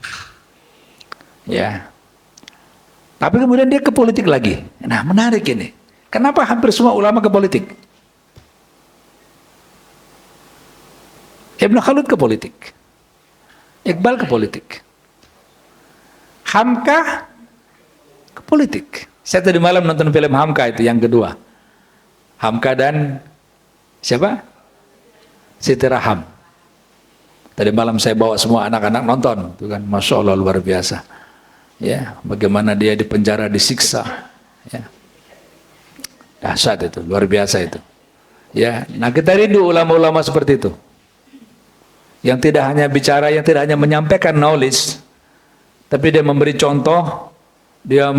Ya. Tapi kemudian dia ke politik lagi. Nah, menarik ini. Kenapa hampir semua ulama ke politik? Ibn Khaldun ke politik. Iqbal ke politik. Hamka ke politik. Saya tadi malam nonton film Hamka itu yang kedua. Hamka dan siapa? Siti Raham. Tadi malam saya bawa semua anak-anak nonton, itu kan, masya Allah luar biasa. Ya, bagaimana dia di penjara disiksa, ya, dahsyat itu, luar biasa itu. Ya, nah kita rindu ulama-ulama seperti itu, yang tidak hanya bicara, yang tidak hanya menyampaikan knowledge, tapi dia memberi contoh, dia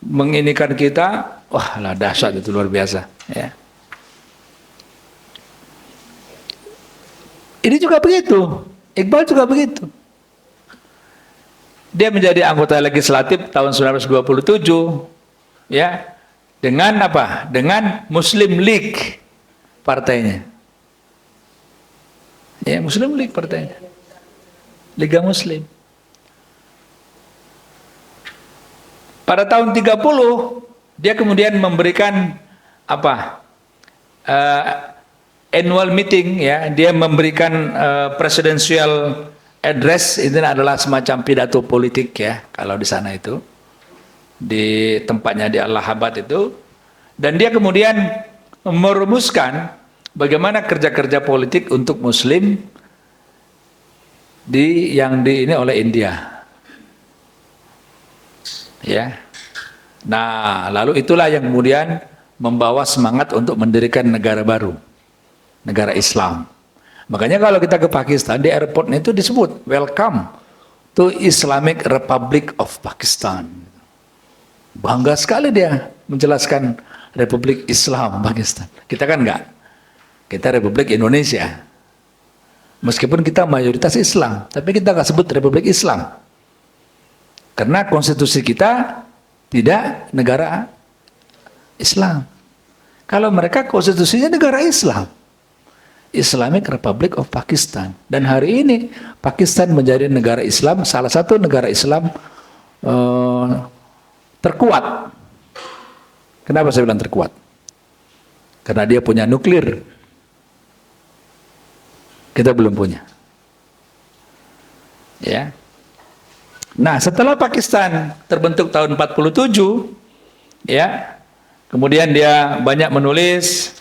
menginikan kita, wah lah dahsyat itu, luar biasa. Ya. Ini juga begitu, Iqbal juga begitu. Dia menjadi anggota legislatif tahun 1927, ya, dengan apa? Dengan Muslim League partainya. Ya, Muslim League partainya. Liga Muslim. Pada tahun 30, dia kemudian memberikan apa? Annual meeting, ya, dia memberikan presidential address. Itu adalah semacam pidato politik, ya, kalau di sana itu, di tempatnya di Allahabad itu. Dan dia kemudian merumuskan bagaimana kerja-kerja politik untuk Muslim yang ini oleh India, ya. Nah, lalu itulah yang kemudian membawa semangat untuk mendirikan negara baru, negara Islam. Makanya kalau kita ke Pakistan, di airportnya itu disebut welcome to Islamic Republic of Pakistan. Bangga sekali dia menjelaskan Republik Islam Pakistan. Kita kan enggak. Kita Republik Indonesia. Meskipun kita mayoritas Islam, tapi kita enggak sebut Republik Islam. Karena konstitusi kita tidak negara Islam. Kalau mereka konstitusinya negara Islam, Islamic Republic of Pakistan. Dan hari ini Pakistan menjadi negara Islam, salah satu negara Islam terkuat. Kenapa saya bilang terkuat? Karena dia punya nuklir. Kita belum punya. Ya. Nah, setelah Pakistan terbentuk tahun 47, ya, kemudian dia banyak menulis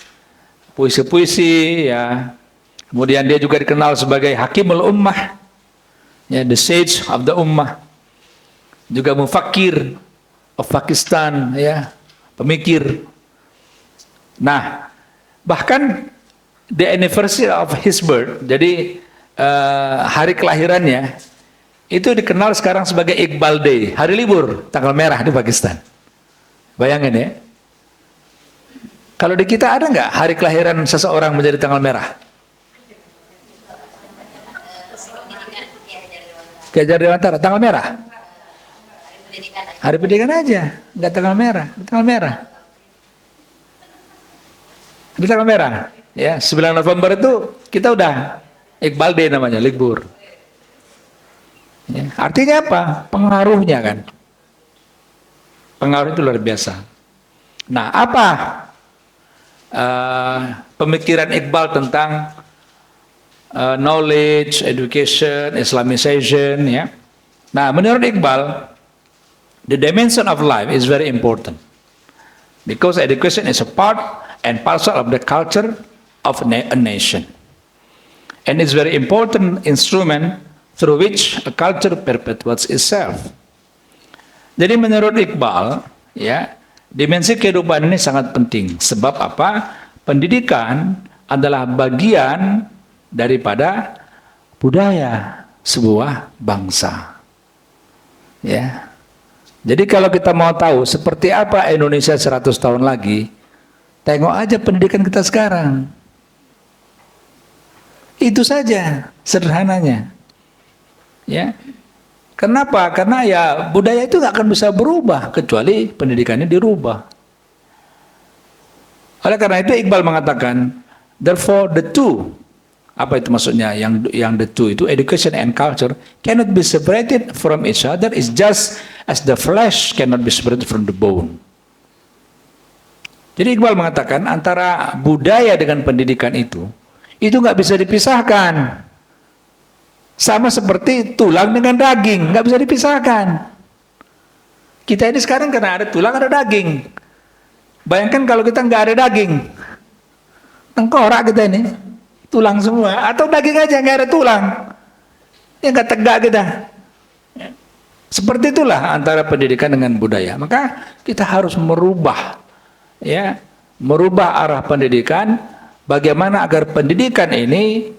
puisi-puisi, ya. Kemudian dia juga dikenal sebagai Hakimul Ummah, ya, the sage of the Ummah. Juga mufakir of Pakistan, ya, pemikir. Nah, bahkan the anniversary of his birth, jadi hari kelahirannya itu dikenal sekarang sebagai Iqbal Day, hari libur, tanggal merah di Pakistan. Bayangin ya. Kalau di kita ada nggak hari kelahiran seseorang menjadi tanggal merah? Kejar Dewantara, tanggal merah. Hari pendidikan aja, nggak tanggal merah, tanggal merah. Di tanggal merah, ya, 9 November itu kita udah Iqbal Day namanya, libur. Ya, artinya apa? Pengaruhnya kan. Pengaruh itu luar biasa. Nah, apa pemikiran Iqbal tentang knowledge, education, Islamization, ya? Nah, menurut Iqbal, the dimension of life is very important because education is a part and parcel of the culture of a nation, and it's very important instrument through which a culture perpetuates itself. Jadi menurut Iqbal, ya, dimensi kehidupan ini sangat penting. Sebab apa? Pendidikan adalah bagian daripada budaya sebuah bangsa. Ya. Jadi kalau kita mau tahu seperti apa Indonesia 100 tahun lagi, tengok aja pendidikan kita sekarang. Itu saja sederhananya. Ya, kenapa? Karena ya budaya itu nggak akan bisa berubah kecuali pendidikannya dirubah. Oleh karena itu Iqbal mengatakan, therefore the two, apa itu maksudnya? Yang the two itu education and culture cannot be separated from each other. Is just as the flesh cannot be separated from the bone. Jadi Iqbal mengatakan antara budaya dengan pendidikan itu nggak bisa dipisahkan. Sama seperti tulang dengan daging, nggak bisa dipisahkan. Kita ini sekarang karena ada tulang ada daging. Bayangkan kalau kita nggak ada daging, tengkorak kita ini, tulang semua, atau daging aja nggak ada tulang, ya nggak tegak kita. Seperti itulah antara pendidikan dengan budaya. Maka kita harus merubah, ya, merubah arah pendidikan. Bagaimana agar pendidikan ini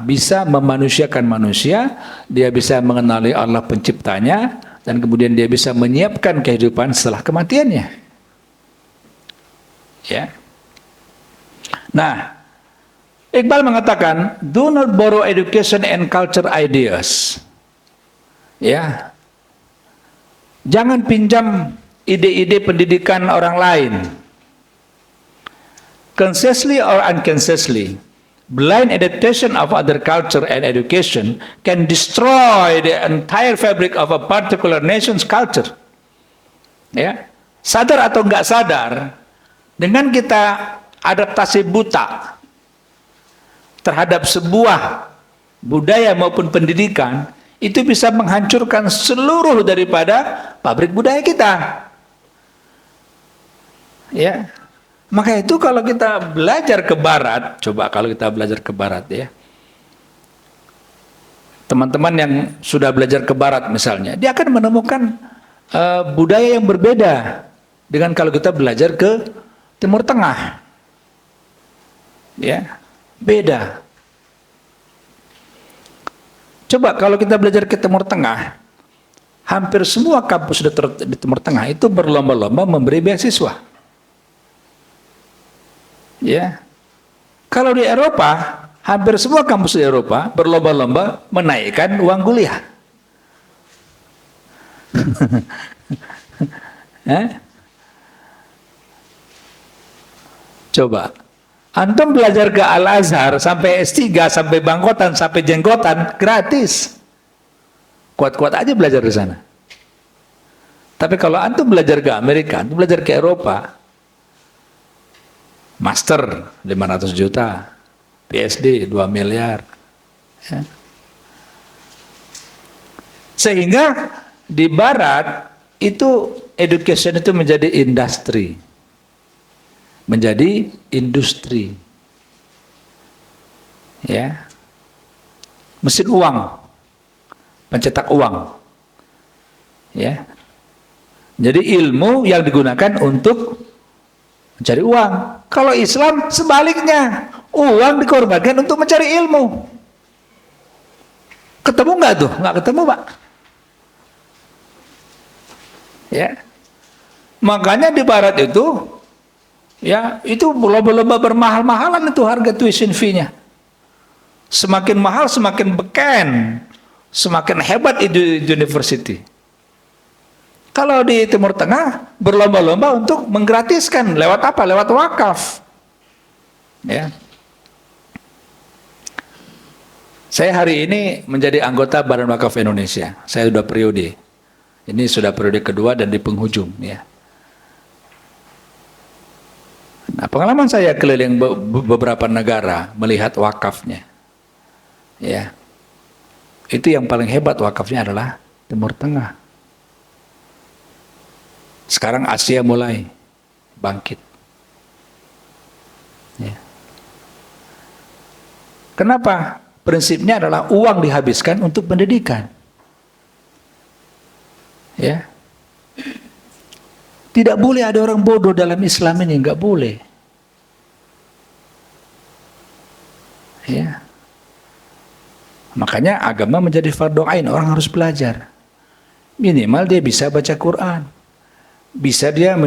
bisa memanusiakan manusia, dia bisa mengenali Allah penciptanya, dan kemudian dia bisa menyiapkan kehidupan setelah kematiannya. Ya. Nah, Iqbal mengatakan, do not borrow education and culture ideas. Ya. Jangan pinjam ide-ide pendidikan orang lain. Consciously or unconsciously, blind adaptation of other culture and education can destroy the entire fabric of a particular nation's culture. Ya, sadar atau enggak sadar, dengan kita adaptasi buta terhadap sebuah budaya maupun pendidikan, itu bisa menghancurkan seluruh daripada pabrik budaya kita. Ya. Maka itu kalau kita belajar ke barat, coba kalau kita belajar ke barat ya. Teman-teman yang sudah belajar ke barat misalnya, dia akan menemukan budaya yang berbeda dengan kalau kita belajar ke Timur Tengah. Ya, beda. Coba kalau kita belajar ke Timur Tengah, hampir semua kampus di Timur Tengah itu berlomba-lomba memberi beasiswa. Ya, kalau di Eropa, hampir semua kampus di Eropa berlomba-lomba menaikkan uang kuliah. Coba, antum belajar ke Al-Azhar sampai S3, sampai bangkotan, sampai jenggotan, gratis. Kuat-kuat aja belajar di sana. Tapi kalau antum belajar ke Amerika, antum belajar ke Eropa, master 500 juta, PhD 2 miliar. Ya. Sehingga di barat itu education itu menjadi industri. Menjadi industri. Ya. Mesin uang. Pencetak uang. Ya. Jadi ilmu yang digunakan untuk mencari uang. Kalau Islam sebaliknya, uang dikorbankan untuk mencari ilmu. Ketemu nggak tuh? Nggak ketemu, Pak. Ya, makanya di Barat itu, ya itu lomba-lomba bermahal-mahalan itu harga tuition fee-nya. Semakin mahal, semakin beken, semakin hebat itu university. Kalau di Timur Tengah berlomba-lomba untuk menggratiskan lewat apa? Lewat wakaf. Ya. Saya hari ini menjadi anggota Badan Wakaf Indonesia. Saya sudah periode. Ini sudah periode kedua dan di penghujung. Ya. Nah, pengalaman saya keliling beberapa negara melihat wakafnya. Ya. Itu yang paling hebat wakafnya adalah Timur Tengah. Sekarang Asia mulai bangkit. Ya. Kenapa? Prinsipnya adalah uang dihabiskan untuk pendidikan. Ya. Tidak boleh ada orang bodoh dalam Islam ini, nggak boleh. Ya. Makanya agama menjadi fardhu ain, orang harus belajar. Minimal dia bisa baca Quran. Bisa dia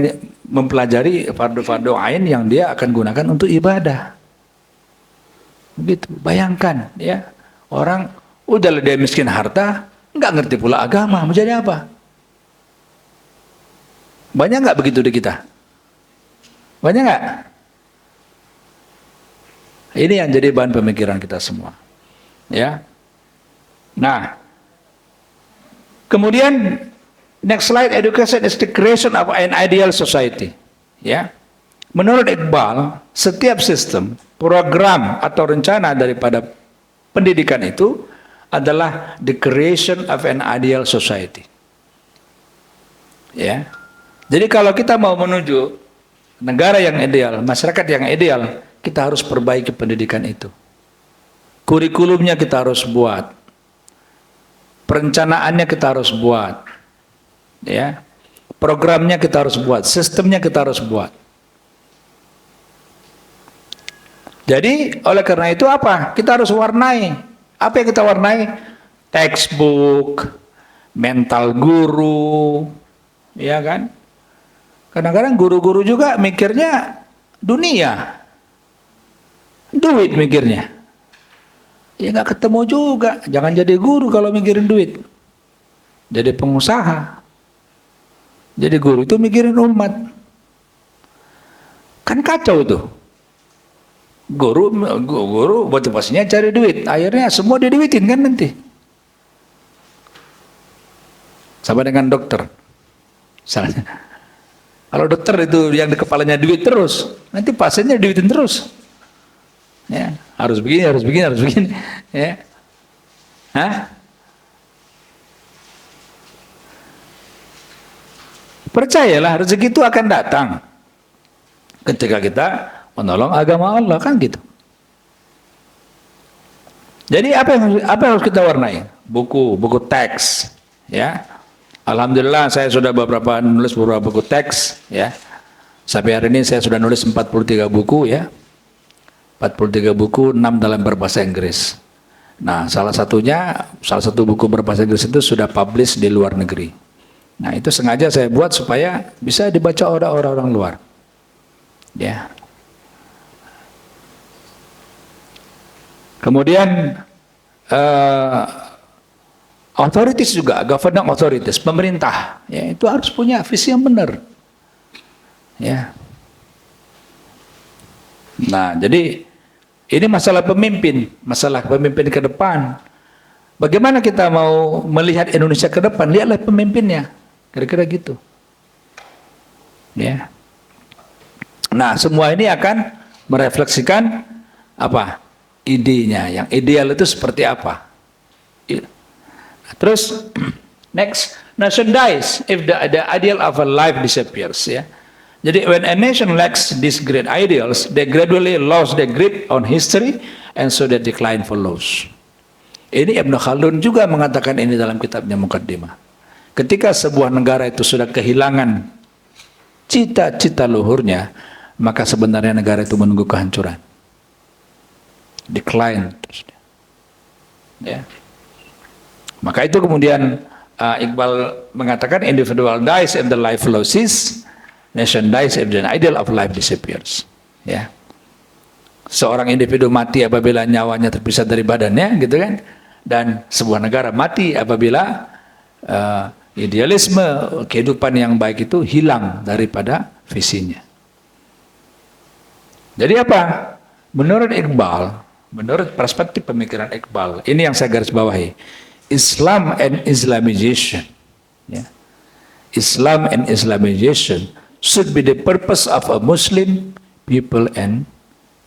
mempelajari fardu-fardu ain yang dia akan gunakan untuk ibadah. Begitu. Bayangkan ya, orang udah dia miskin harta, nggak ngerti pula agama, mau jadi apa? Banyak nggak begitu di kita? Banyak nggak? Ini yang jadi bahan pemikiran kita semua. Ya. Nah, kemudian next slide, education is the creation of an ideal society. Ya. Menurut Iqbal, setiap sistem, program atau rencana daripada pendidikan itu adalah the creation of an ideal society. Ya. Jadi kalau kita mau menuju negara yang ideal, masyarakat yang ideal, kita harus perbaiki pendidikan itu. Kurikulumnya kita harus buat. Perencanaannya kita harus buat. Ya. Programnya kita harus buat, sistemnya kita harus buat. Jadi oleh karena itu apa? Kita harus warnai. Apa yang kita warnai? Textbook, mental guru, ya kan? Kadang-kadang guru-guru juga mikirnya dunia, duit mikirnya. Ya nggak ketemu juga. Jangan jadi guru kalau mikirin duit. Jadi pengusaha. Jadi guru itu mikirin umat. Kan kacau itu. Guru motivasinya cari duit, akhirnya semua diduitin kan nanti. Sama dengan dokter. Misalnya, kalau dokter itu yang di kepalanya duit terus, nanti pasiennya diduitin terus. Ya, harus begini, harus begini, harus begini. Ya. Hah? Percayalah, rezeki itu akan datang ketika kita menolong agama Allah, kan gitu. Jadi apa yang harus kita warnai? Buku teks, ya. Alhamdulillah saya sudah nulis beberapa buku teks, ya. Sampai hari ini saya sudah nulis 43 buku, ya. 43 buku, 6 dalam berbahasa Inggris. Nah, salah satu buku berbahasa Inggris itu sudah publish di luar negeri. Nah, itu sengaja saya buat supaya bisa dibaca oleh orang-orang luar. Ya. Kemudian authorities juga, governing authorities, pemerintah, ya, itu harus punya visi yang benar. Ya. Nah, jadi ini masalah pemimpin ke depan. Bagaimana kita mau melihat Indonesia ke depan? Lihatlah pemimpinnya, kira-kira gitu. Ya. Nah, semua ini akan merefleksikan apa? Idenya, yang ideal itu seperti apa. Terus next, nation dies if the ideal of a life disappears, ya. Jadi when a nation lacks these great ideals, they gradually lose their grip on history and so the decline follows. Ini Ibnu Khaldun juga mengatakan ini dalam kitabnya Muqaddimah. Ketika sebuah negara itu sudah kehilangan cita-cita luhurnya, maka sebenarnya negara itu menunggu kehancuran. Decline terusnya. Ya. Maka itu kemudian Iqbal mengatakan individual dies if the life loses, nation dies if the ideal of life disappears. Ya. Seorang individu mati apabila nyawanya terpisah dari badannya, gitu kan? Dan sebuah negara mati apabila idealisme kehidupan yang baik itu hilang daripada visinya. Jadi apa? Menurut Iqbal, menurut perspektif pemikiran Iqbal, ini yang saya garis bawahi, Islam and Islamization, ya. Islam and Islamization should be the purpose of a Muslim people and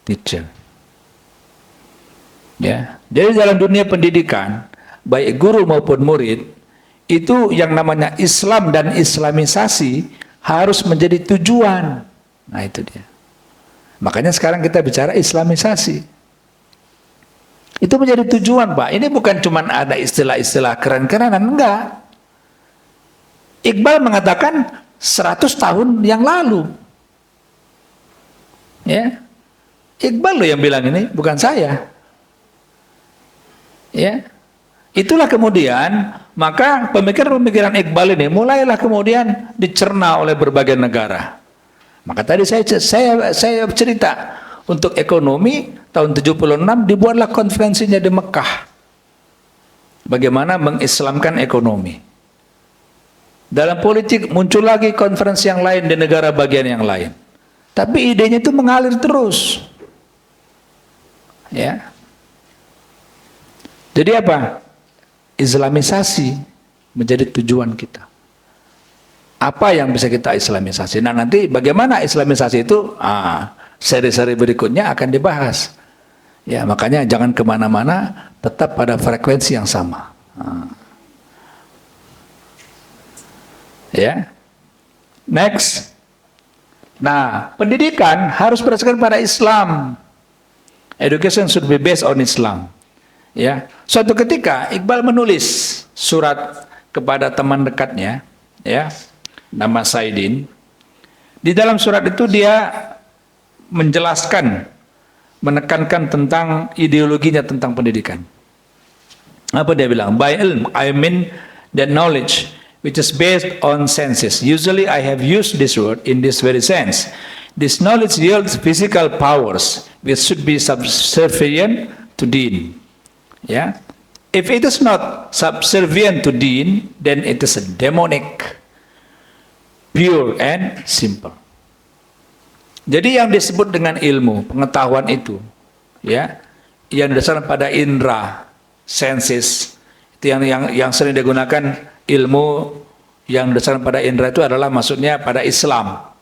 teacher. Ya, jadi dalam dunia pendidikan, baik guru maupun murid, itu yang namanya Islam dan Islamisasi harus menjadi tujuan. Nah, itu dia. Makanya sekarang kita bicara Islamisasi. Itu menjadi tujuan, Pak. Ini bukan cuma ada istilah-istilah keren-kerenan, enggak. Iqbal mengatakan 100 tahun yang lalu. Ya. Iqbal loh yang bilang ini, bukan saya. Ya. Itulah kemudian, maka pemikiran-pemikiran Iqbal ini mulailah kemudian dicerna oleh berbagai negara. Maka tadi saya cerita, untuk ekonomi tahun 76 dibuatlah konferensinya di Mekah. Bagaimana mengislamkan ekonomi. Dalam politik muncul lagi konferensi yang lain di negara bagian yang lain. Tapi idenya itu mengalir terus. Ya. Jadi apa? Islamisasi menjadi tujuan kita. Apa yang bisa kita islamisasi? Nah, nanti bagaimana islamisasi itu? Seri-seri berikutnya akan dibahas. Ya, makanya jangan kemana-mana, tetap pada frekuensi yang sama. Ya. Next. Nah, pendidikan harus berdasarkan pada Islam. Education should be based on Islam. Ya, suatu ketika Iqbal menulis surat kepada teman dekatnya, ya, nama Saidin. Di dalam surat itu dia menjelaskan, menekankan tentang ideologinya tentang pendidikan. Apa dia bilang? By ilm, I mean that knowledge which is based on senses. Usually I have used this word in this very sense. This knowledge yields physical powers which should be subservient to deen. Ya, if it is not subservient to deen, then it is a demonic, pure and simple. Jadi yang disebut dengan ilmu, pengetahuan itu, ya, yang didasarkan pada indera, senses, itu yang sering digunakan ilmu yang didasarkan pada indera itu adalah maksudnya pada Islam,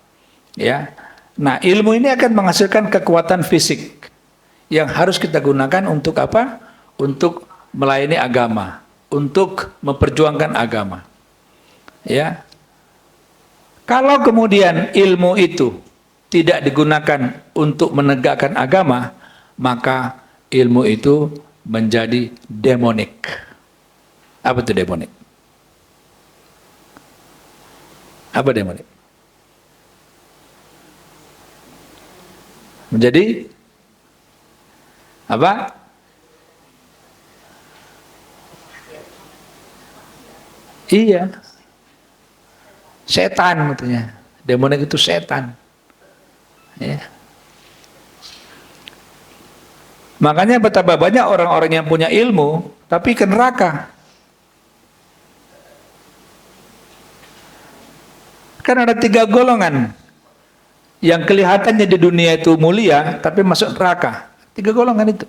ya. Nah, ilmu ini akan menghasilkan kekuatan fisik yang harus kita gunakan untuk apa? Untuk melayani agama, untuk memperjuangkan agama. Ya. Kalau kemudian ilmu itu tidak digunakan untuk menegakkan agama, maka ilmu itu menjadi demonik. Apa itu demonik? Apa demonik? Menjadi apa? Iya, setan katanya. Demonik itu setan. Ya. Makanya betapa banyak orang-orang yang punya ilmu tapi ke neraka. Kan ada 3 golongan yang kelihatannya di dunia itu mulia tapi masuk neraka. 3 golongan itu.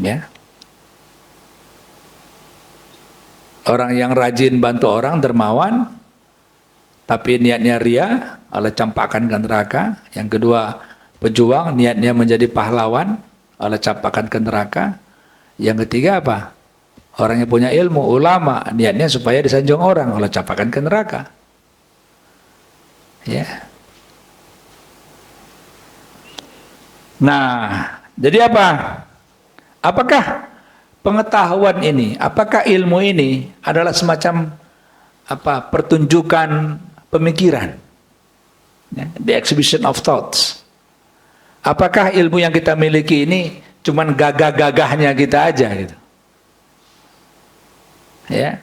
Ya. Orang yang rajin bantu orang, dermawan, tapi niatnya ria, Allah campakkan ke neraka. Yang kedua, pejuang, niatnya menjadi pahlawan, Allah campakkan ke neraka. Yang ketiga apa? Orang yang punya ilmu, ulama, niatnya supaya disanjung orang, Allah campakkan ke neraka. Ya. Nah, jadi apa? Apakah pengetahuan ini, apakah ilmu ini adalah semacam apa? Pertunjukan pemikiran, ya, the exhibition of thoughts. Apakah ilmu yang kita miliki ini cuman gagah-gagahnya kita aja gitu? Ya,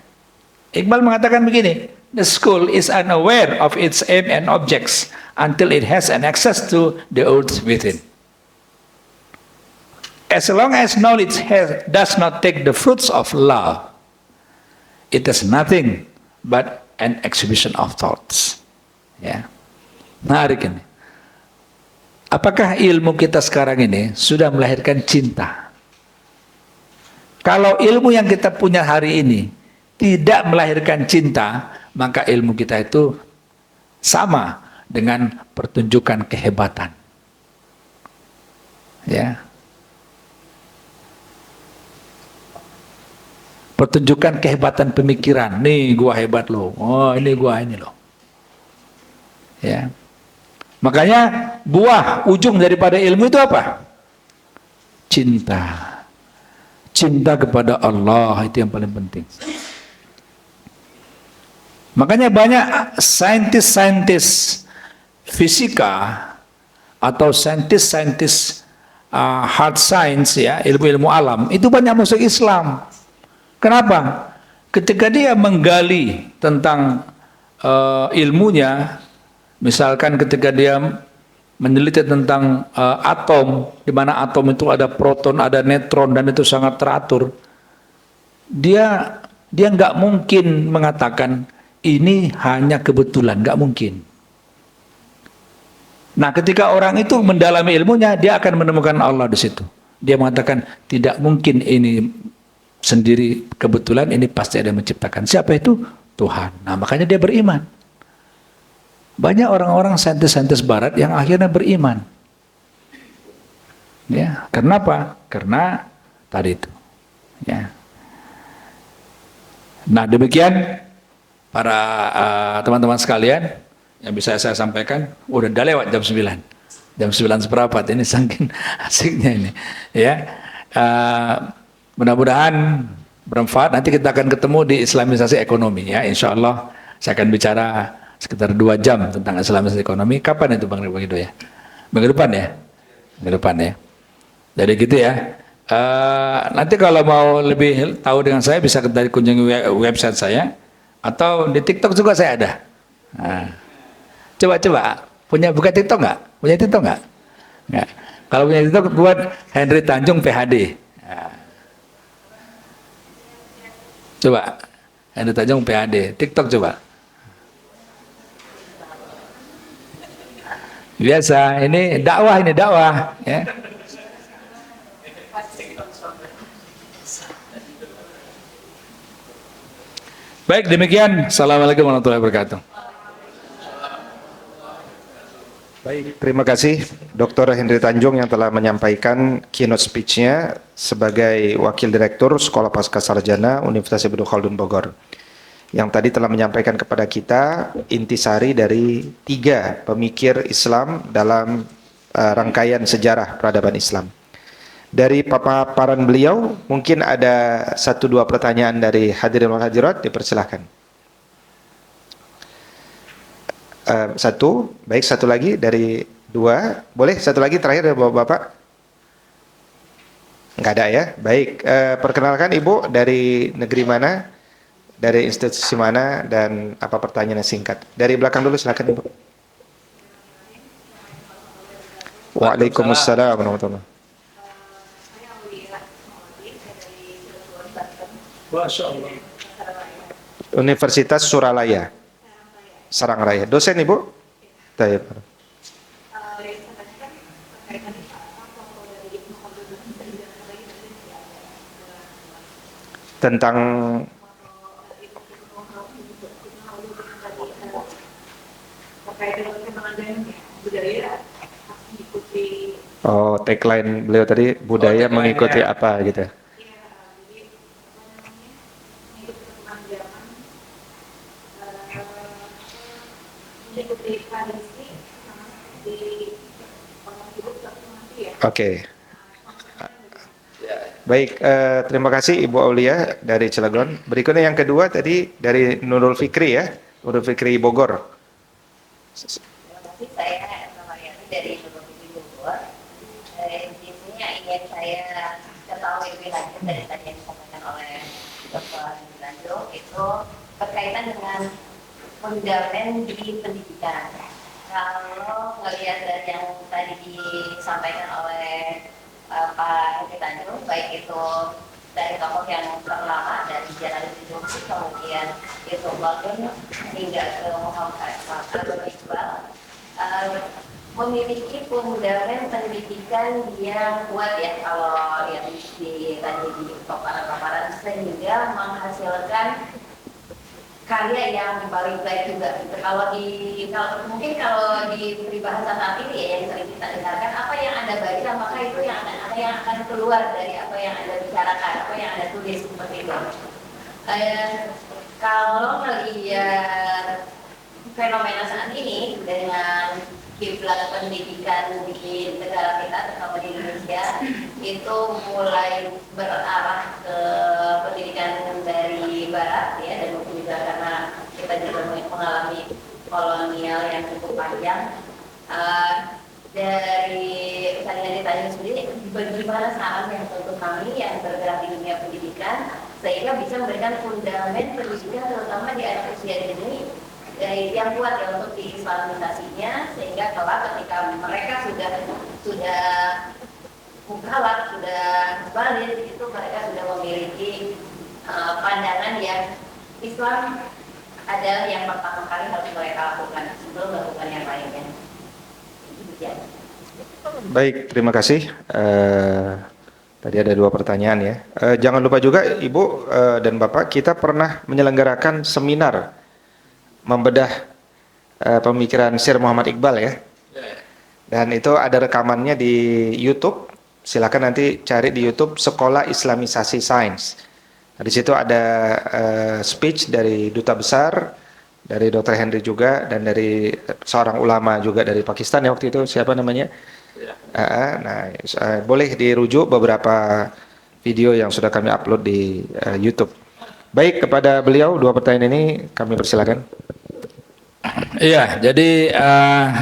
Iqbal mengatakan begini, the school is unaware of its aim and objects until it has an access to the earth within. As long as knowledge does not take the fruits of love, it is nothing but an exhibition of thoughts. Ya, menarik ini. Apakah ilmu kita sekarang ini sudah melahirkan cinta? Kalau ilmu yang kita punya hari ini tidak melahirkan cinta, maka ilmu kita itu sama dengan pertunjukan kehebatan. Ya. Pertunjukan kehebatan pemikiran. Nih gua hebat loh. Oh, ini gua ini loh. Ya. Makanya buah ujung daripada ilmu itu apa? Cinta. Cinta kepada Allah itu yang paling penting. Makanya banyak saintis-saintis fisika atau saintis-saintis hard science, ya, ilmu-ilmu alam itu banyak masuk Islam. Kenapa? Ketika dia menggali tentang ilmunya, misalkan ketika dia meneliti tentang atom, di mana atom itu ada proton, ada neutron, dan itu sangat teratur, dia nggak mungkin mengatakan ini hanya kebetulan, nggak mungkin. Nah, ketika orang itu mendalami ilmunya, dia akan menemukan Allah di situ. Dia mengatakan, tidak mungkin ini sendiri kebetulan, ini pasti ada yang menciptakan. Siapa itu? Tuhan. Nah, makanya dia beriman. Banyak orang-orang saintis-saintis barat yang akhirnya beriman. Ya, kenapa? Karena tadi itu. Ya. Nah, demikian para teman-teman sekalian yang bisa saya sampaikan. Udah lewat jam 9. Jam 9 seperempat, ini saking asiknya ini. Ya, mudah-mudahan bermanfaat. Nanti kita akan ketemu di Islamisasi ekonomi, ya. Insya Allah saya akan bicara sekitar 2 jam tentang Islamisasi ekonomi. Kapan itu Bang Ido ya? Minggu depan ya? Minggu depan ya. Jadi gitu ya. Nanti kalau mau lebih tahu dengan saya bisa kunjungi website saya atau di TikTok juga saya ada. Nah, coba buka TikTok nggak? Punya TikTok nggak? Nggak. Kalau punya TikTok buat Henry Tanjung PhD. Nah. Coba Henry Tanjung PhD, TikTok coba. Biasa, ini dakwah ya. Baik, demikian. Assalamualaikum warahmatullahi wabarakatuh. Baik, terima kasih Dr. Henry Tanjung yang telah menyampaikan keynote speech-nya sebagai Wakil Direktur Sekolah Pascasarjana Universitas Ibnu Khaldun Bogor. Yang tadi telah menyampaikan kepada kita intisari dari 3 pemikir Islam dalam rangkaian sejarah peradaban Islam. Dari paparan beliau, mungkin ada 1-2 pertanyaan dari hadirin wal hadirat, dipersilahkan. Satu lagi dari 2, boleh satu lagi terakhir dari Bapak? Enggak ada ya, baik. Perkenalkan Ibu, dari negeri mana, dari institusi mana, dan apa pertanyaannya singkat. Dari belakang dulu silakan Ibu. Waalaikumsalam warahmatullahi wabarakatuh. Universitas Suralaya, Sarangraya. Dosen Ibu? Baik. Tentang tagline beliau tadi, budaya mengikuti apa gitu. Oke. Baik, terima kasih Ibu Aulia dari Cilegon. Berikutnya yang kedua tadi dari Nurul Fikri ya, Nurul Fikri Bogor. Terima kasih, saya Mariani dari Nurul Fikri Bogor. Di sini ingin saya ketahui lebih lanjut dari tadi yang disampaikan oleh Dr. Tanjung itu berkaitan dengan fundament di pendidikan. Kalau melihat dari yang tadi disampaikan oleh Pak Henry Tanjung, baik itu dari tokoh yang terlama dari Jalaluddin Mahdudi, kemudian itu Baldun hingga ke Muhammad Iqbal, memiliki fundament pendidikan yang kuat ya, kalau yang tadi di paparan-paparan, sehingga menghasilkan karya yang paling baik juga. Kalau mungkin kalau di peribahasa saat ini ya, yang sering kita dengarkan, apa yang Anda baca maka itu yang akan keluar dari apa yang Anda bicarakan, apa yang Anda tulis, seperti itu. Kalau melihat fenomena saat ini dengan kiblat pendidikan di negara kita, terutama di Indonesia, itu mulai berarah ke pendidikan dari Barat ya, dan mungkin juga karena kita juga mengalami kolonial yang cukup panjang. Dari misalnya ditanya sendiri, bagaimana saran yang untuk kami yang bergerak di dunia pendidikan sehingga bisa memberikan fundament pendidikan terutama di anak usia dini yang kuat ya untuk diislamisasinya, sehingga kelak ketika mereka sudah mukallaf, sudah balik, itu mereka sudah memiliki pandangan yang Islam adalah yang pertama kali harus mereka lakukan sebelum melakukan yang lainnya. sejarah. Baik, terima kasih. Tadi ada 2 pertanyaan ya. Jangan lupa juga Ibu dan Bapak, kita pernah menyelenggarakan seminar membedah pemikiran Syekh Muhammad Iqbal ya. Dan itu ada rekamannya di YouTube. Silakan nanti cari di YouTube Sekolah Islamisasi Sains. Nah, di situ ada speech dari duta besar, dari Dr. Henry juga, dan dari seorang ulama juga dari Pakistan ya waktu itu, siapa namanya? Boleh dirujuk beberapa video yang sudah kami upload di YouTube. Baik, kepada beliau 2 pertanyaan ini kami persilakan. Iya, jadi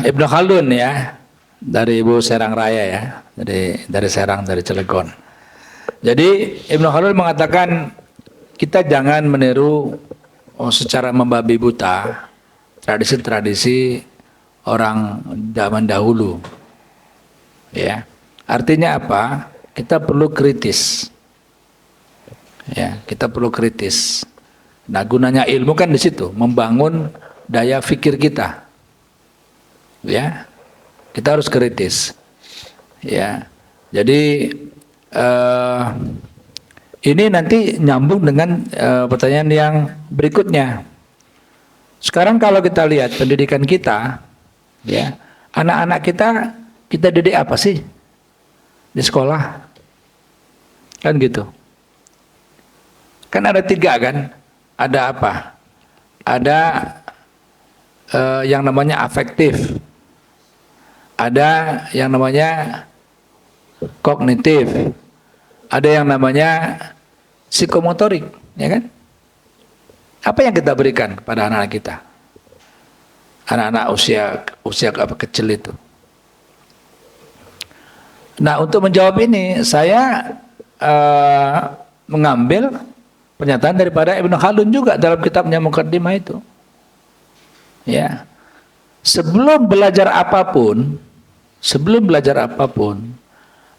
Ibnu Khaldun ya, dari Ibu Serang Raya ya, dari Serang, dari Cilegon. Jadi Ibnu Khaldun mengatakan kita jangan meniru secara membabi buta tradisi-tradisi orang zaman dahulu. Ya, artinya apa? Kita perlu kritis. Ya, kita perlu kritis. Nah, gunanya ilmu kan di situ, membangun daya fikir kita. Ya, kita harus kritis. Ya, jadi ini nanti nyambung dengan pertanyaan yang berikutnya. Sekarang kalau kita lihat pendidikan kita, ya, anak-anak kita didik apa sih di sekolah? Kan gitu. Kan ada 3 kan? Ada apa? Ada yang namanya afektif. Ada yang namanya kognitif. Ada yang namanya psikomotorik, ya kan? Apa yang kita berikan kepada anak-anak kita? Anak-anak usia kecil itu. Nah, untuk menjawab ini saya mengambil pernyataan daripada Ibnu Khaldun juga dalam kitabnya Muqaddimah itu. Ya. Sebelum belajar apapun,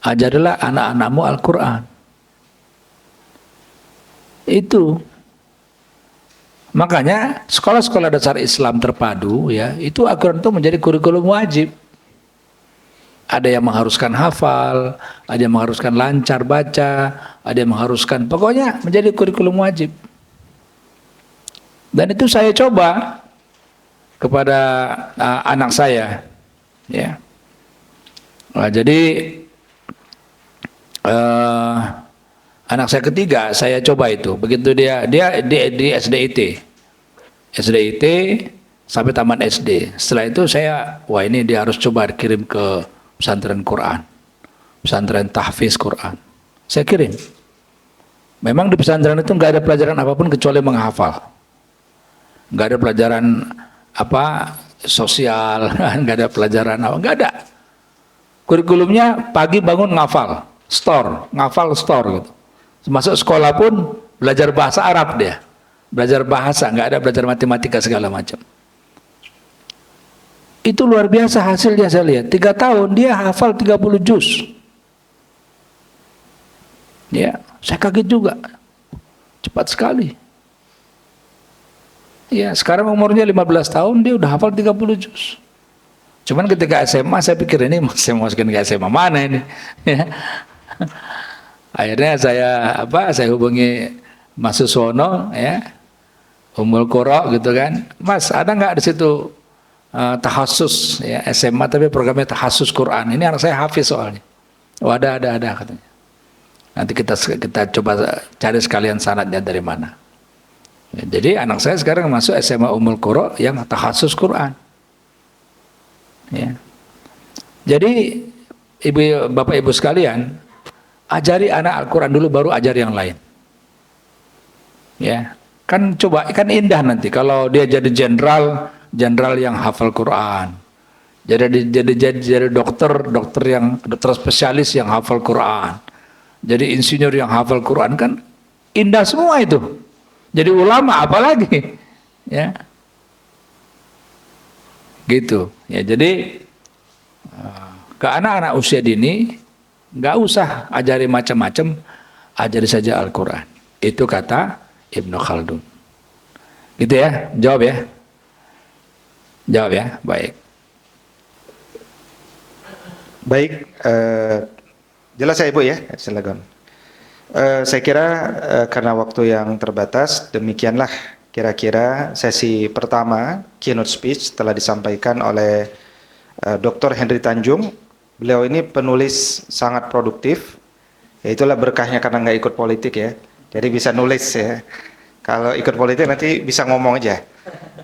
ajarilah anak-anakmu Al-Qur'an. Itu. Makanya sekolah-sekolah dasar Islam terpadu ya, itu Al-Qur'an itu menjadi kurikulum wajib. Ada yang mengharuskan hafal, ada yang mengharuskan lancar baca, ada yang mengharuskan, pokoknya menjadi kurikulum wajib. Dan itu saya coba kepada anak saya, ya. Nah, jadi anak saya ketiga saya coba itu, begitu dia di SDIT sampai taman SD. Setelah itu saya, wah ini dia harus coba kirim ke pesantren Quran, pesantren tahfiz Quran. Saya kirim. Memang di pesantren itu nggak ada pelajaran apapun kecuali menghafal. Nggak ada pelajaran apa sosial, nggak ada pelajaran apa, nggak ada. Kurikulumnya pagi bangun ngafal, ngafal store gitu. Masuk sekolah pun belajar bahasa Arab dia, belajar bahasa, nggak ada belajar matematika segala macam. Itu luar biasa hasilnya saya lihat. 3 tahun dia hafal 30 juz. Ya, saya kaget juga. Cepat sekali. Ya, sekarang umurnya 15 tahun dia udah hafal 30 juz. Cuman ketika SMA saya pikir ini saya masukin ke SMA mana ini? Ya. Akhirnya saya hubungi Mas Suswono ya. Ummul Qura gitu kan. Mas, ada nggak di situ tahassus ya, SMA tapi programnya tahassus Quran. Ini anak saya hafiz soalnya. Oh, ada katanya. Nanti kita coba cari sekalian sanadnya dari mana. Ya, jadi anak saya sekarang masuk SMA Ummul Qura yang tahassus Quran. Ya. Jadi Bapak Ibu sekalian, ajari anak Al-Quran dulu baru ajar yang lain. Ya. Kan indah nanti kalau dia jadi jenderal yang hafal Quran. Jadi dokter spesialis yang hafal Quran. Jadi insinyur yang hafal Quran, kan indah semua itu. Jadi ulama apalagi, ya. Gitu. Ya, jadi ke anak-anak usia dini nggak usah ajari macam-macam, ajari saja Al-Quran. Itu kata Ibnu Khaldun. Gitu ya, jawab ya. Jawab ya, baik. Baik, jelas ya Ibu ya, silakan. Saya kira karena waktu yang terbatas, demikianlah kira-kira sesi pertama keynote speech telah disampaikan oleh Dr. Henry Tanjung. Beliau ini penulis sangat produktif, ya itulah berkahnya karena nggak ikut politik ya, jadi bisa nulis ya. Kalau ikut politik nanti bisa ngomong aja.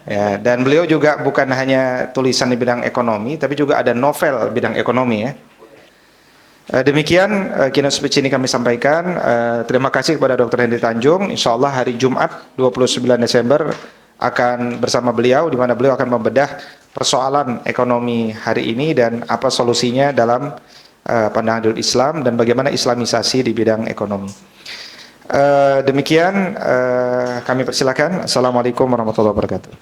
Ya, dan beliau juga bukan hanya tulisan di bidang ekonomi, tapi juga ada novel bidang ekonomi ya. Demikian keynote speech ini kami sampaikan. Terima kasih kepada Dr. Henry Tanjung. Insya Allah hari Jumat 29 Desember akan bersama beliau, di mana beliau akan membedah persoalan ekonomi hari ini dan apa solusinya dalam pandangan Islam dan bagaimana islamisasi di bidang ekonomi. Demikian kami persilakan. Assalamualaikum warahmatullahi wabarakatuh.